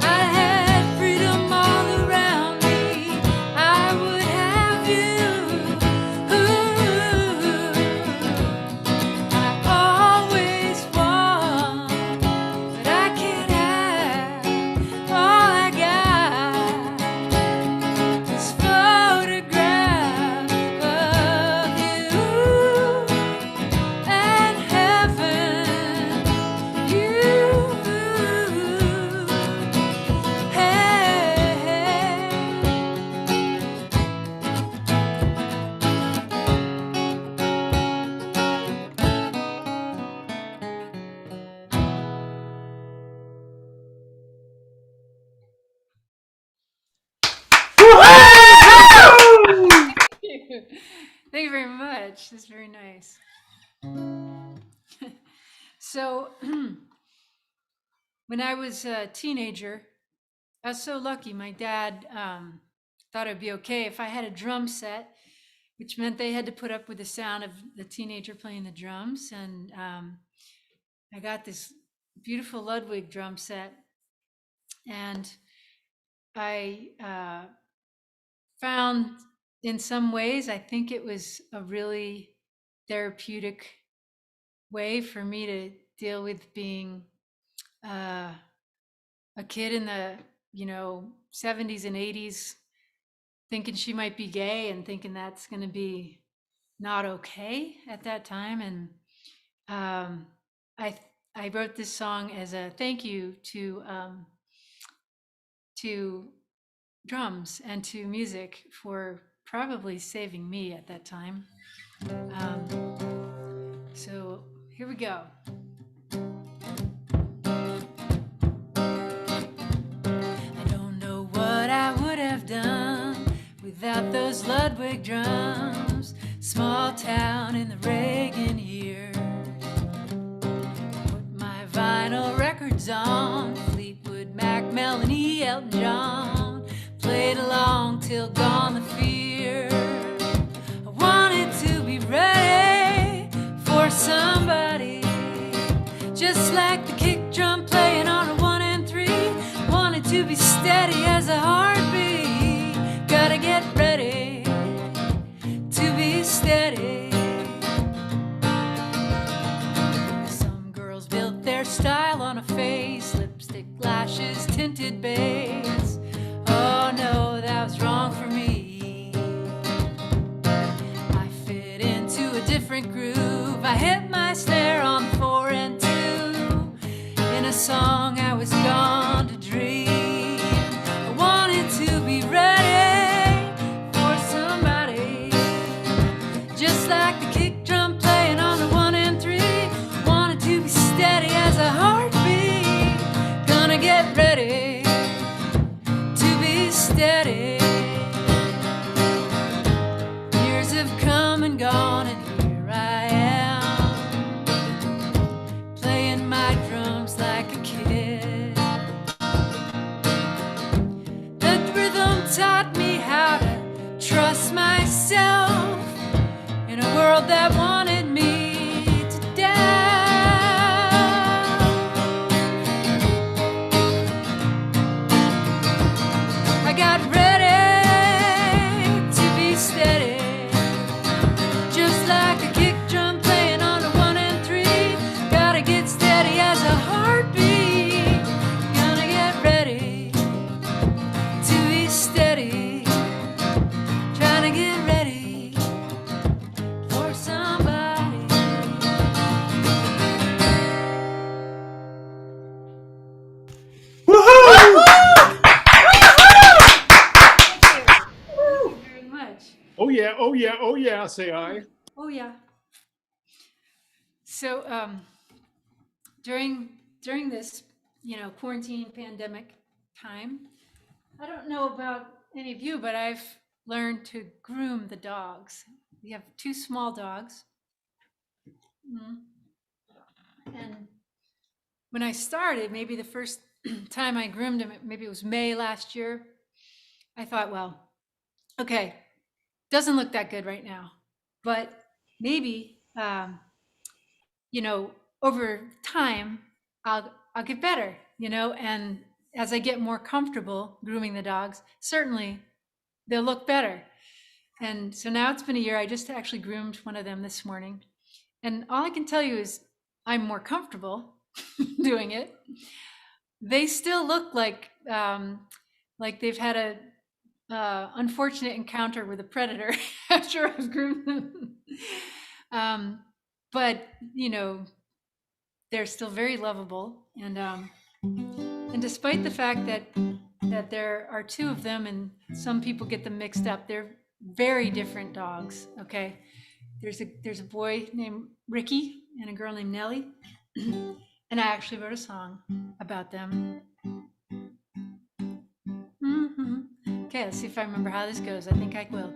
I had freedom all around me, I would have you. I always want, but I can't have all I got. This photograph of you and heaven, you. Thank you very much. That's very nice. So, when I was a teenager, I was so lucky. My dad thought it'd be okay if I had a drum set, which meant they had to put up with the sound of the teenager playing the drums. And I got this beautiful Ludwig drum set, and I found, in some ways, I think it was a really therapeutic way for me to deal with being a kid in the 70s and 80s, thinking she might be gay and thinking that's going to be not okay at that time. And I wrote this song as a thank you to drums and to music for probably saving me at that time. So here we go. I don't know what I would have done without those Ludwig drums. Small town in the Reagan years. Put my vinyl records on, Fleetwood Mac, Melanie, Elton John. Played along till gone the fear. I wanted to be ready for somebody, just like the kick drum playing on a 1 and 3. Wanted to be steady as a heartbeat. Gotta get ready to be steady. Some girls built their style on a face, lipstick, lashes, tinted bass. Oh no, that was wrong for me. I fit into a different groove. I hit my snare on 4 and 2 in a song I was gone to dream. I wanted to be ready for somebody, just like the kick drum playing on the 1 and 3. Wanted to be steady as a heartbeat. Gonna get ready to be steady. Years have come and gone, and here I am, playing my drums like a kid. The rhythm taught me how to trust myself in a world that wanted me to doubt. I got ready to be steady, just like a kick drum playing on a 1 and 3. Gotta get steady as a heartbeat. Gonna get ready to be steady. Trying to get ready for somebody. Woohoo! Thank you very much. Oh, yeah, oh, yeah, oh, yeah, say I. Oh yeah. So during this quarantine pandemic time, I don't know about any of you, but I've learned to groom the dogs. We have 2 small dogs. And when I started, maybe the first time I groomed him, maybe it was May last year, I thought, well, okay, doesn't look that good right now, but maybe over time I'll get better, and as I get more comfortable grooming the dogs, certainly they'll look better. And so now it's been a year. I just actually groomed one of them this morning, and all I can tell you is I'm more comfortable doing it. They still look like they've had a unfortunate encounter with a predator after I've groomed them. But they're still very lovable, and despite the fact that there are 2 of them, and some people get them mixed up, they're very different dogs. Okay, there's a boy named Ricky and a girl named Nellie, and I actually wrote a song about them. Okay, let's see if I remember how this goes. I think I will.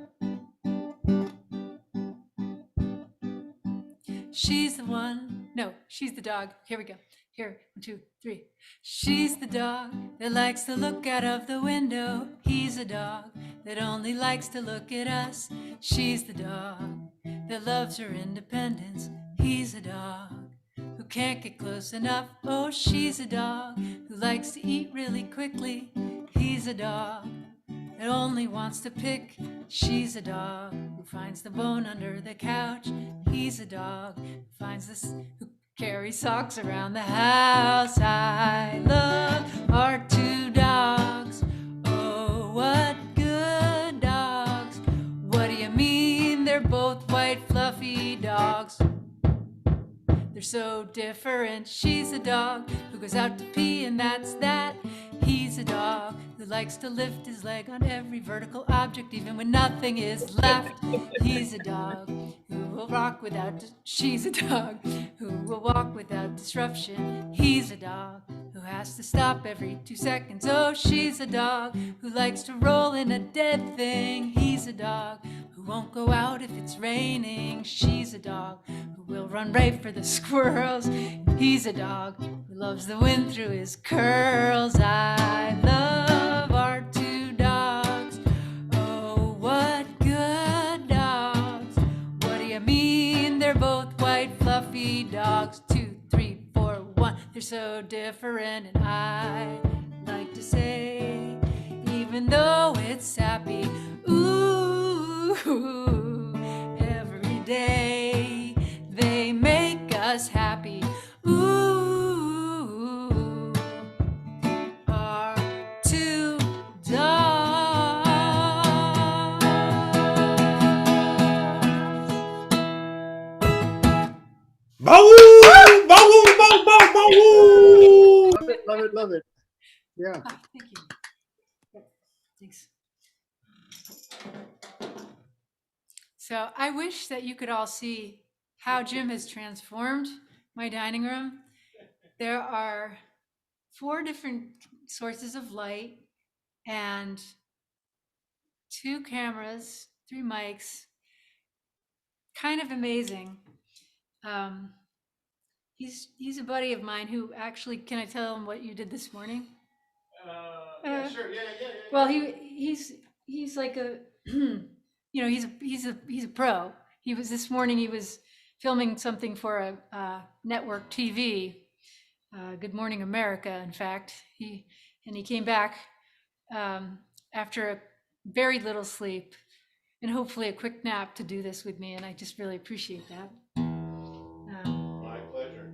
She's the one. No, she's the dog. Here we go. Here, 1, 2, 3. She's the dog that likes to look out of the window. He's a dog that only likes to look at us. She's the dog that loves her independence. He's a dog who can't get close enough. Oh, she's a dog who likes to eat really quickly. He's a dog that only wants to pick. She's a dog who finds the bone under the couch. He's a dog who finds this, who carries socks around the house. I love our two dogs. Oh, what good dogs. What do you mean? They're both white, fluffy dogs. They're so different. She's a dog who goes out to pee, and that's that. He's a dog who likes to lift his leg on every vertical object, even when nothing is left. He's a dog who will rock without. She's a dog who will walk without disruption. He's a dog who has to stop every 2 seconds. Oh, she's a dog who likes to roll in a dead thing. He's a dog who won't go out if it's raining. She's a dog who will run right for the squirrels. He's a dog who loves the wind through his curls. I love our two dogs. Oh, what good dogs. What do you mean? They're both white, fluffy dogs. 2, 3, 4, 1. They're so different, and I like to say, even though it's sappy, ooh, every day they make us happy. Ooh, our two dogs. Bow! Bow! Bow! Bow! Bow! Love it, love it, love it. Yeah. Ah, thank you. Thanks. So I wish that you could all see how Jim has transformed my dining room. There are 4 different sources of light and 2 cameras, 3 mics. Kind of amazing. He's a buddy of mine who actually, can I tell him what you did this morning? Yeah, sure. Yeah. Well, he's like a, you know, he's a pro. He was this morning. He was filming something for a network TV, Good Morning America. In fact, he came back after a very little sleep and hopefully a quick nap to do this with me, and I just really appreciate that. My pleasure.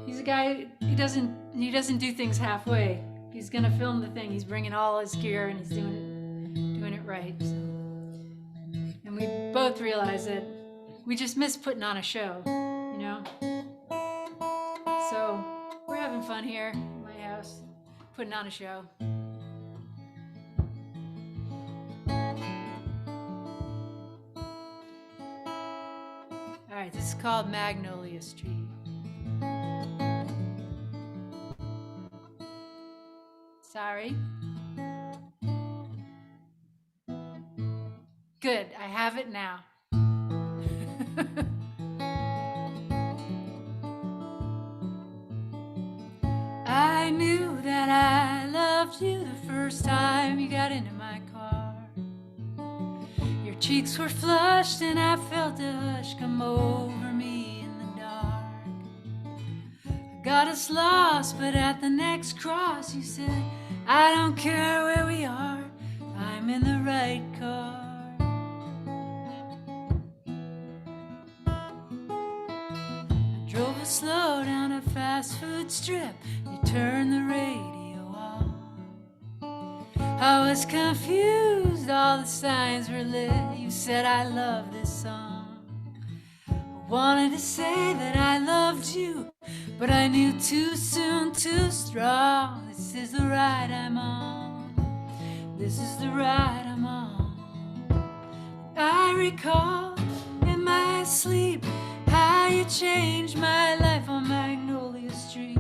He's a guy. He doesn't do things halfway. If he's gonna film the thing, he's bringing all his gear and he's doing it right. So. And we both realize that we just miss putting on a show, you know. So we're having fun here in my house, putting on a show. All right, this is called Magnolia Street. Sorry. Good, I have it now. I knew that I loved you the first time you got into my car. Your cheeks were flushed and I felt a hush come over me in the dark. I got us lost, but at the next cross you said, I don't care where we are, I'm in the right car. I drove us slow down a fast food strip, you turned the radio on. I was confused, all the signs were lit, you said I love this song. I wanted to say that I loved you, but I knew too soon, too strong. This is the ride I'm on. This is the ride I'm on. I recall in my sleep how you changed my life on Magnolia Street.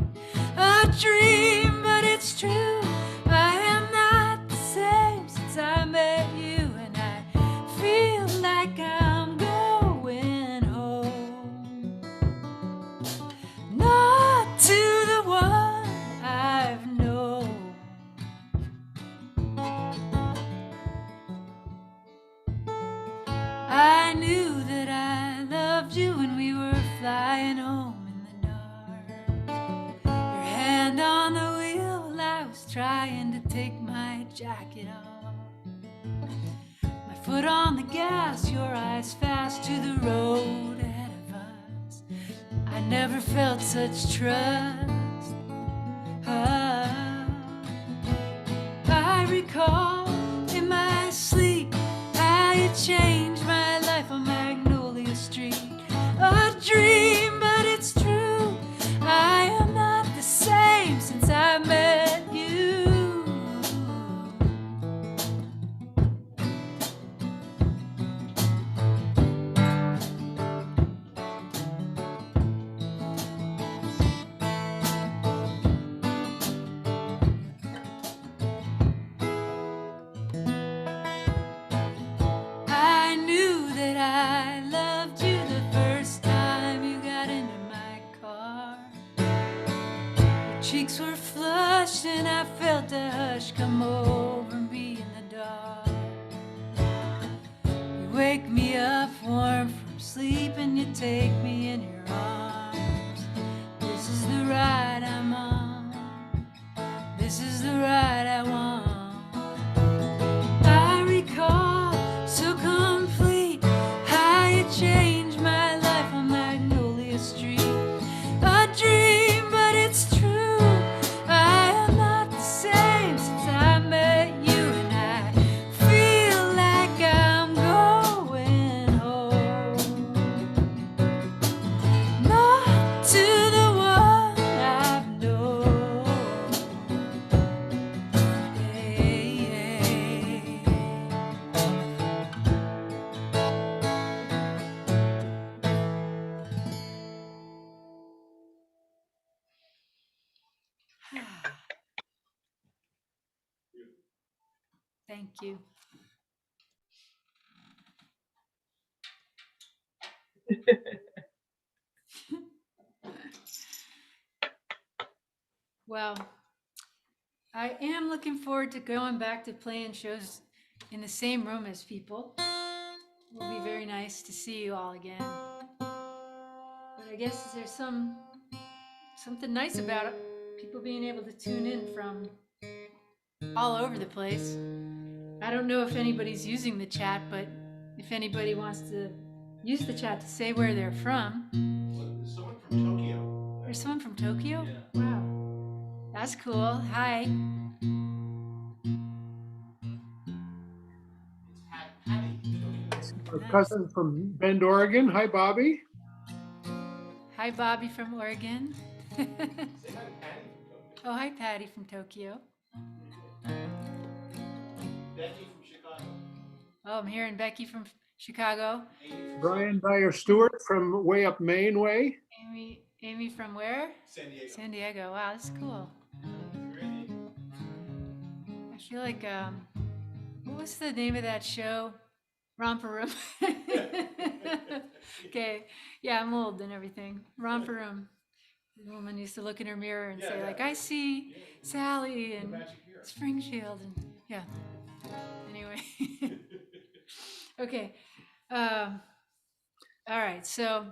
A dream, but it's true. I am not the same since I met you, and I feel like I'm going home. Not to the one I've known. I knew that I loved you when we were flying home in the dark. Your hand on the wheel while I was trying to take my jacket off. My foot on the gas, your eyes fast to the road ahead of us. I never felt such trust. I recall in my sleep how you changed my life on Magnolia Street. A dream, but it's true. I am not the same since I met you. I knew that I loved you the first time you got into my car. Your cheeks were flushed and I felt a hush come over me in the dark. You wake me up warm from sleep and you take me in your arms. This is the ride I'm on. This is the ride I want. I recall so complete how you changed my life on Magnolia Street. A dream, but it's true. I am not the same since I met you, and I feel like I'm going home. Not to the one I've known. Thank you. Well, I am looking forward to going back to playing shows in the same room as people. It will be very nice to see you all again. But I guess there's something nice about it. People being able to tune in from all over the place. I don't know if anybody's using the chat, but if anybody wants to use the chat to say where they're from. There's someone from Tokyo. There's someone from Tokyo? Yeah. Wow. That's cool. Hi. It's Patty from Tokyo. Our Nice. cousin from Bend, Oregon. Hi, Bobby. Hi, Bobby from Oregon. Say hi to Patty from Tokyo. Oh, hi, Patty from Tokyo. Becky from Chicago. Oh, I'm hearing Becky from Chicago. Amy from Brian Dyer Stewart from way up Maine way. Amy from where? San Diego. San Diego. Wow, that's cool. Really? I feel like, what was the name of that show? Romper Room. Okay. Yeah, I'm old and everything. Romper Room. The woman used to look in her mirror and say, like, I see Sally and Magic mirror. Springfield and yeah. Anyway. Okay. All right. So.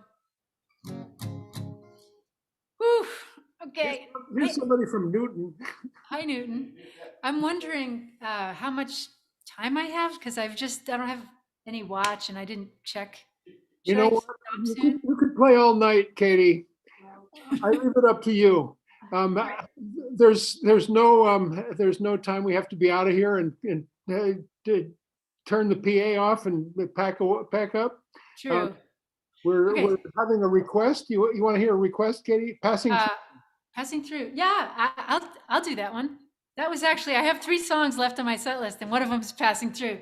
Whew. Okay. Here's somebody from Newton. Hi, Newton. I'm wondering how much time I have because I don't have any watch and I didn't check. You Should know I what? stop You soon? could play all night, Katie. I leave it up to you. There's no time. We have to be out of here and to turn the PA off and pack up. True. We're Okay. having a request. You want to hear a request, Katie? Passing through. Yeah, I'll do that one. That was actually, I have 3 songs left on my set list and one of them is Passing Through.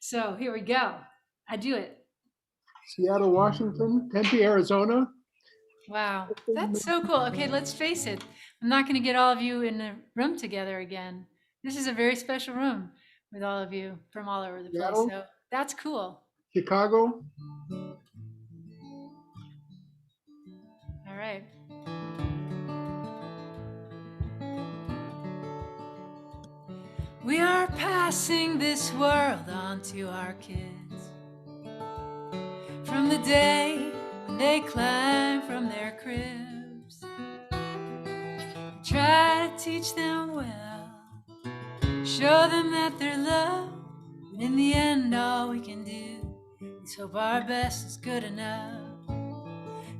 So here we go. I do it. Seattle, Washington, Tempe, Arizona. Wow, that's so cool. Okay, let's face it. I'm not going to get all of you in a room together again. This is a very special room with all of you from all over the place. Seattle? So that's cool. Chicago. All right. We are passing this world on to our kids. From the day when they climb from their cribs, try to teach them well, show them that they're loved In the end, all we can do is hope our best is good enough.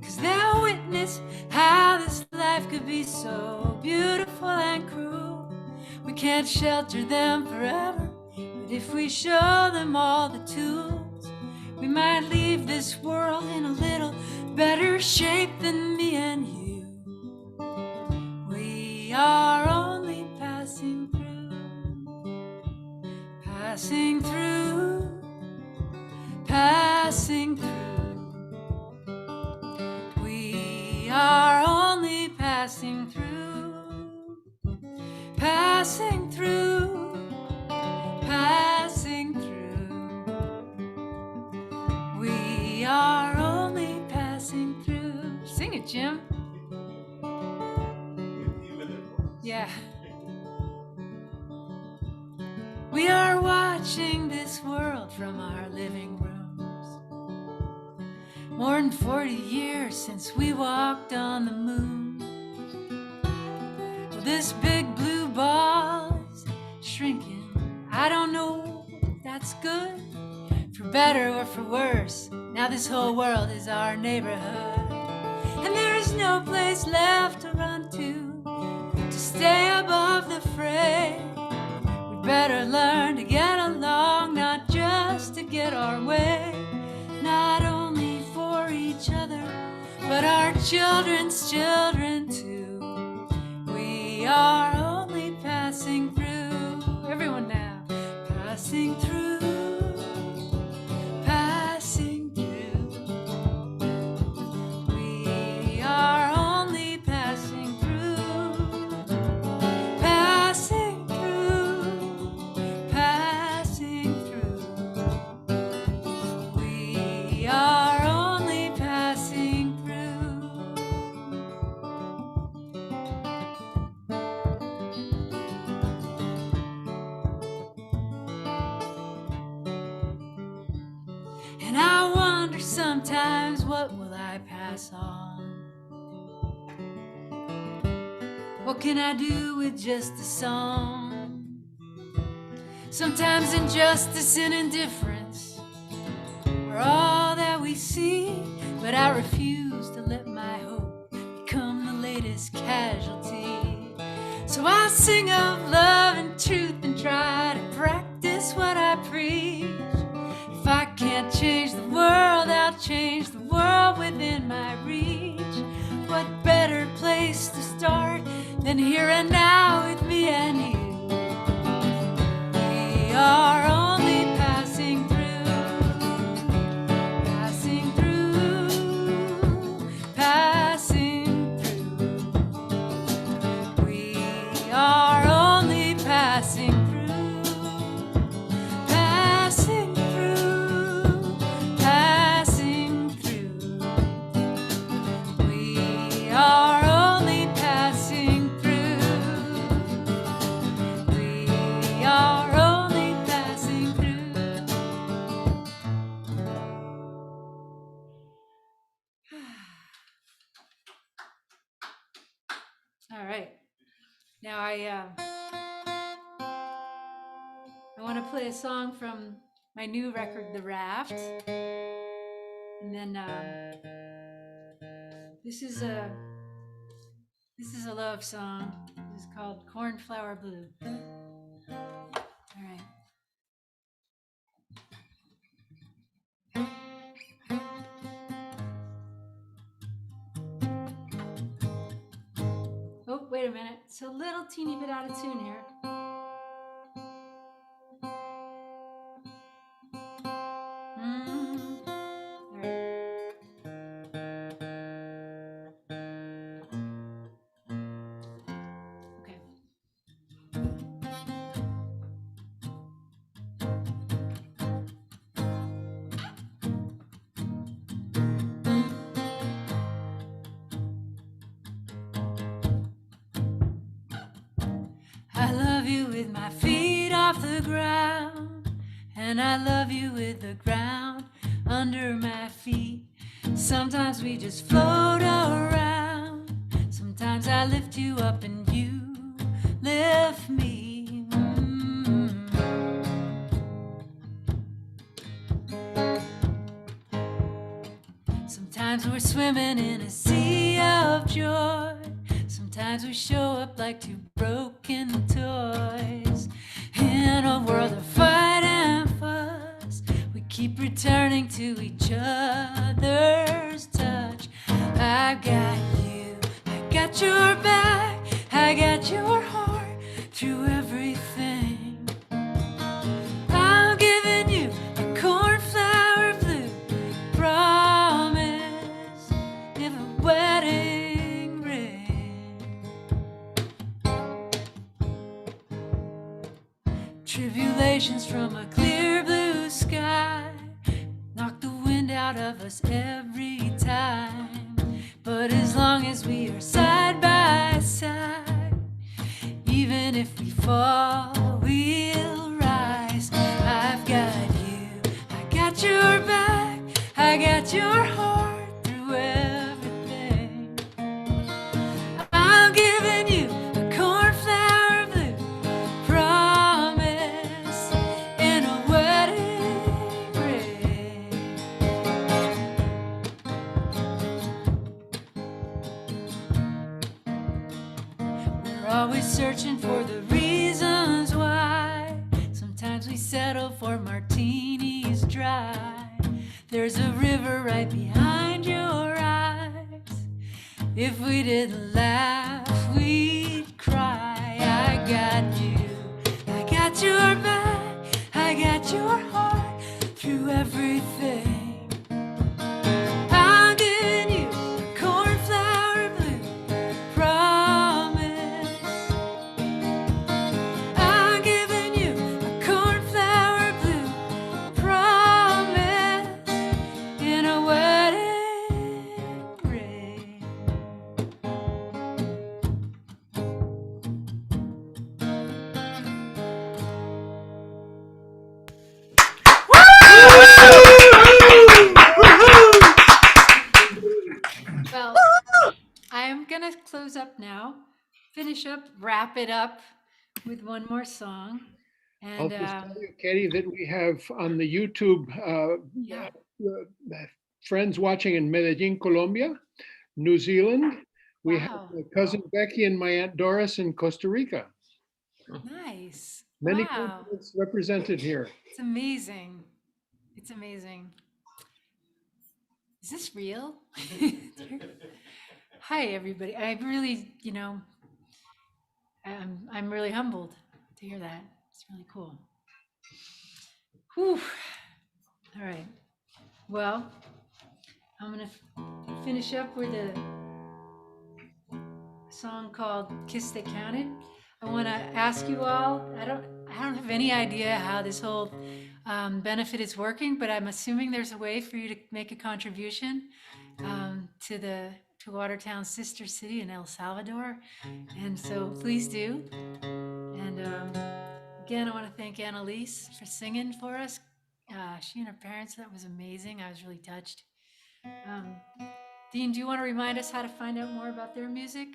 'Cause they'll witness how this life could be so beautiful and cruel. We can't shelter them forever, but if we show them all the tools, we might leave this world in a little better shape than me and you. We are only passing through, passing through, passing through. We are only passing through, passing through, passing through. We are only passing through. Sing it, Jim. Yeah. We are watching this world from our living rooms. More than 40 years since we walked on the moon. Well, this big blue ball is shrinking. I don't know if that's good, for better or for worse. Now this whole world is our neighborhood, and there is no place left to run to stay above the fray. We'd better learn to get along, not just to get our way. Not only for each other, but our children's children too. We are only passing through. Everyone now. Passing through, passing through. We are only passing through, passing through, passing through. We are only passing through. And I wonder sometimes, what will I pass on? What can I do with just a song? Sometimes injustice and indifference are all that we see, but I refuse to let my hope become the latest casualty. So I'll sing of love and truth and try to practice what I preach. If I can't change the world, I'll change the world within my reach. What better place to start than here and now with me and you? We are only passing through, passing through, passing through. We are only passing through, passing through, passing through. We are only passing through. We are only passing through. All right. Now I want to play a song from my new record, The Raft, and then this is a love song. This is called Cornflower Blue. All right. Oh, wait a minute. It's a little teeny bit out of tune here. All right. Okay. I love you with my feet off the ground, and I love you with the ground under my feet. Sometimes we just float around. Sometimes I lift you up and you lift me. swimming in a sea of joy. Sometimes we show up like two broken toys. In a world of fight and fuss, we keep returning to each other's touch. I've got you, I got your back, I got your heart through everything. I'm giving you a cornflower blue promise in a wedding ring. Tribulations from a clear blue sky knock the wind out of us every time. But as long as we are side by side, even if we fall, we'll rise. I've got you, I got your back, I got your heart through everything. I'm giving you a cornflower blue promise in a wedding ring. We're always searching for the reasons why. Sometimes we settle for martinis dry. There's a river right behind your eyes. If we didn't laugh, we'd cry. I got you, I got your back, I got your heart through everything. I'm giving you a cornflower blue promise. I'm giving you a cornflower blue promise in a wedding ring. Well, I am going to close up now, finish up, wrap it up with one more song. I'll And just tell you, Katie, that we have on the YouTube yeah. friends watching in Medellin, Colombia, New Zealand. We have Wow. my cousin Becky and my Aunt Doris in Costa Rica. Nice. Many Wow. continents represented here. It's amazing. It's amazing. Is this real? Hi, everybody. I really, I'm really humbled to hear that. It's really cool. Whew. All right. Well, I'm going to finish up with a song called Kiss That Counted. I want to ask you all, I don't have any idea how this whole benefit is working, but I'm assuming there's a way for you to make a contribution to Watertown's sister city in El Salvador. And so please do. And again, I want to thank Anelise for singing for us. She and her parents, that was amazing. I was really touched. Dean, do you want to remind us how to find out more about their music?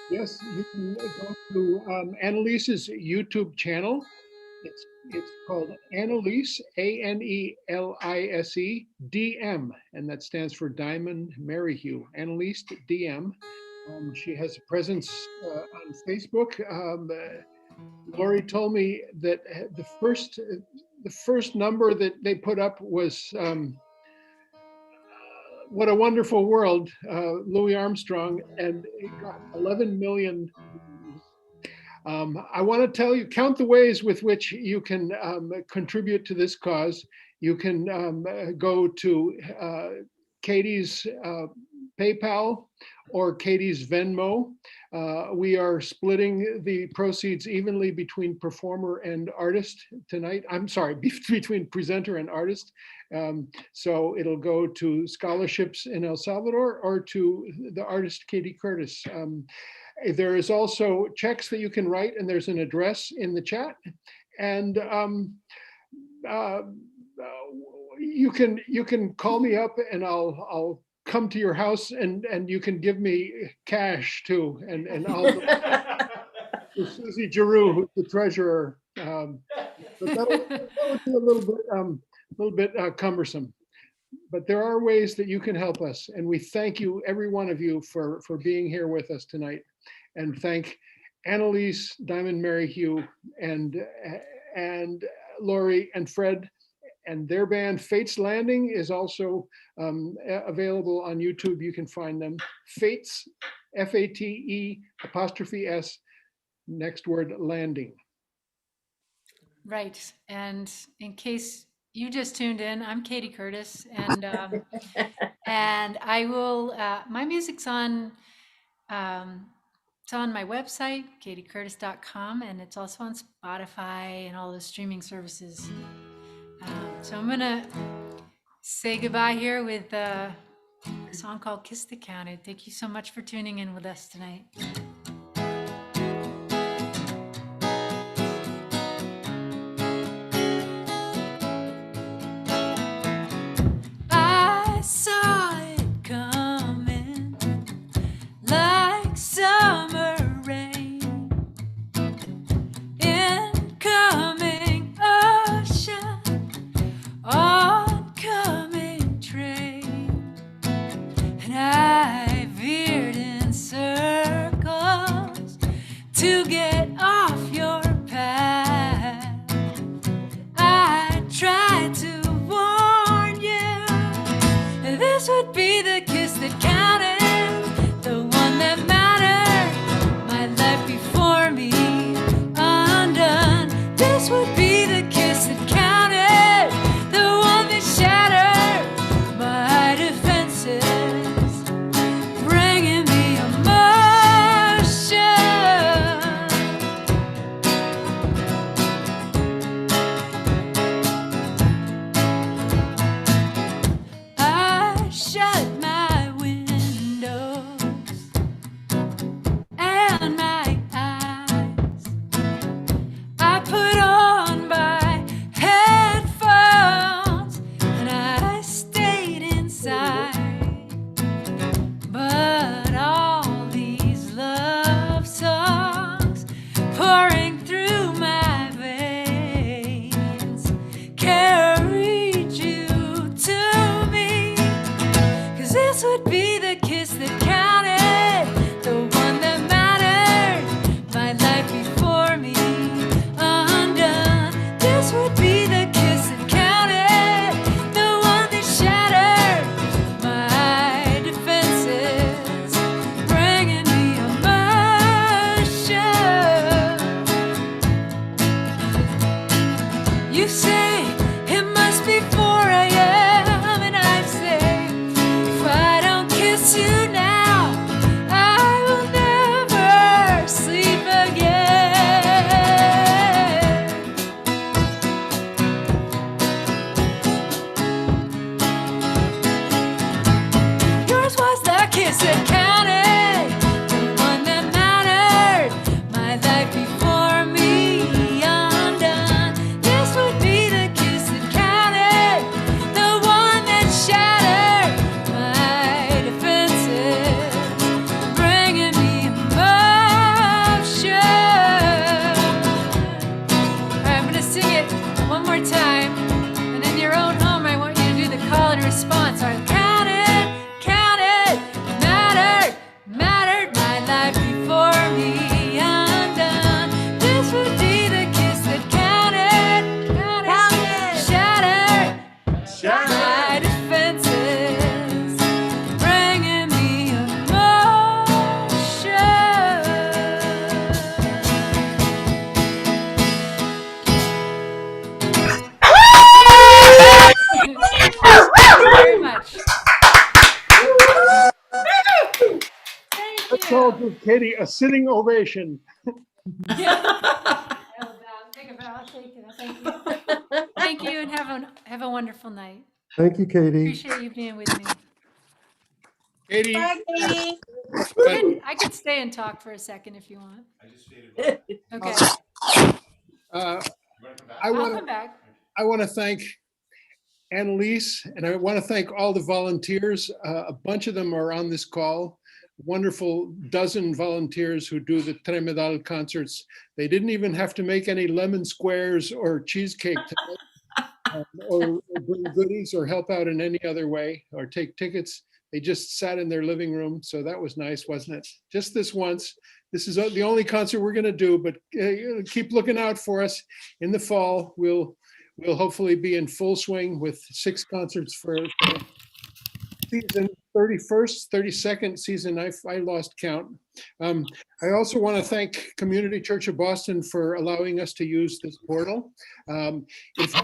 Yes, you can go to Anelise's YouTube channel. It's called Anelise, Anelise DM, and that stands for Diamond-Merrihew. Anelise DM. She has a presence on Facebook. Lori told me that the first number that they put up was What a Wonderful World, Louis Armstrong, and it got 11 million. I want to tell you, count the ways with which you can contribute to this cause. You can go to Katie's PayPal or Katie's Venmo. We are splitting the proceeds evenly between performer and artist tonight. I'm sorry, between presenter and artist. So it'll go to scholarships in El Salvador or to the artist Catie Curtis. There is also checks that you can write, and there's an address in the chat. And you can call me up, and I'll come to your house, and you can give me cash too, and I'll Susie Giroux, who's the treasurer. But that would be a little bit cumbersome. but there are ways that you can help us. And we thank you, every one of you, for being here with us tonight. And thank Anelise, Diamond-Merrihew, and Lori and Fred, and their band Fate's Landing is also available on YouTube. You can find them. Fates, FATE''S, next word, landing. Right. And in case you just tuned in, I'm Catie Curtis, and and I will. My music's on. It's on my website, catiecurtis.com, and it's also on Spotify and all the streaming services. So I'm gonna say goodbye here with a song called "Kiss the Counted." Thank you so much for tuning in with us tonight. I saw it coming like summer rain, incoming ocean, oncoming train, and I veered in circles to get off your path. I tried to warn you, this would be the kiss that counted, the one that mattered, my life before me undone. This would be the kiss that counted, the one that shattered my defenses, bringing me emotion. I shut my windows and my eyes. I put on my headphones and I stayed inside. But all these love songs pouring through my veins carried you to me. 'Cause this would be the kiss that counted, the one that mattered, my life before me undone. This would be the kiss that counted, the one that shattered my defenses, bringing me emotion. You say it must be 4 a.m. and I say, if I don't kiss you now, I will never sleep again. Yours was the kiss that counted, the one that mattered, my life before me undone. This would be the kiss that counted, the one that shattered my defenses, bringing me emotion. All right, I'm gonna sing it one more time, and in your own home, I want you to do the call and response. All right, counted, counted, mattered, mattered, my life before me undone. This would be the kiss that counted, counted, shattered my defenses, bringing me emotion. Thank you very much. Thank Let's all you. give Katie a sitting ovation. Take a bow. Thank you. Thank you. Thank you, and have a wonderful night. Thank you, Katie. Appreciate you being with me. Katie, Bye, Katie. I could stay and talk for a second if you want. I just faded. Okay, uh, You want to come back? I I'll want come back. to thank Anelise, and I want to thank all the volunteers. A bunch of them are on this call. Wonderful dozen volunteers who do the Tremedal concerts. They didn't even have to make any lemon squares or cheesecake tonight. or bring goodies or help out in any other way or take tickets. They just sat in their living room. So that was nice, wasn't it? Just this once. This is the only concert we're going to do, but keep looking out for us in the fall. We'll hopefully be in full swing with 6 concerts for season 31st, 32nd season. I lost count. I also want to thank Community Church of Boston for allowing us to use this portal. If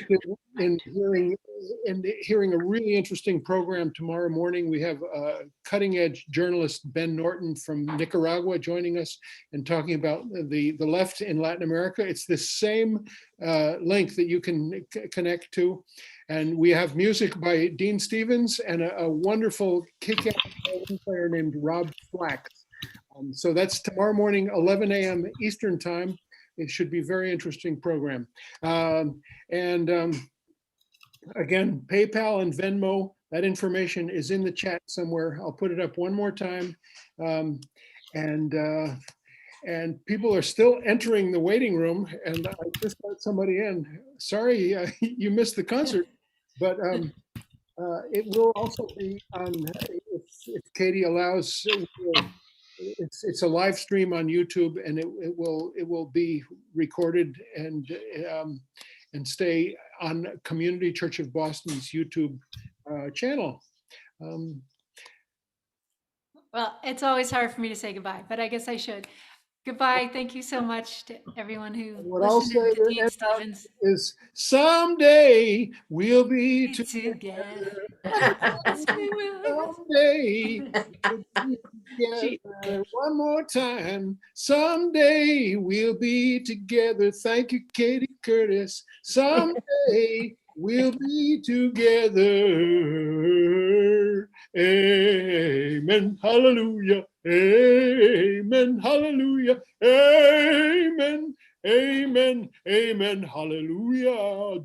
you're interested in hearing a really interesting program tomorrow morning, we have cutting edge journalist Ben Norton from Nicaragua joining us and talking about the left in Latin America. It's the same link that you can connect to. And we have music by Dean Stevens and a wonderful kick-ass player named Rob Flax. So that's tomorrow morning, 11 a.m. Eastern time. It should be a very interesting program. Again, PayPal and Venmo, that information is in the chat somewhere. I'll put it up one more time. And people are still entering the waiting room, and I just got somebody in. Sorry, you missed the concert, but it will also be on, if Catie allows, it's a live stream on YouTube, and it will be recorded and stay on Community Church of Boston's YouTube channel. Well, it's always hard for me to say goodbye, but I guess I should. Goodbye. Thank you so much to everyone who What I'll say listened to to Dean end up Stevens. is someday we'll be Together. Someday we'll be together. One more time. Someday we'll be together. Thank you, Catie Curtis. Someday we'll be together. Amen. Hallelujah. Amen. Hallelujah. Amen. Amen. Amen. Hallelujah.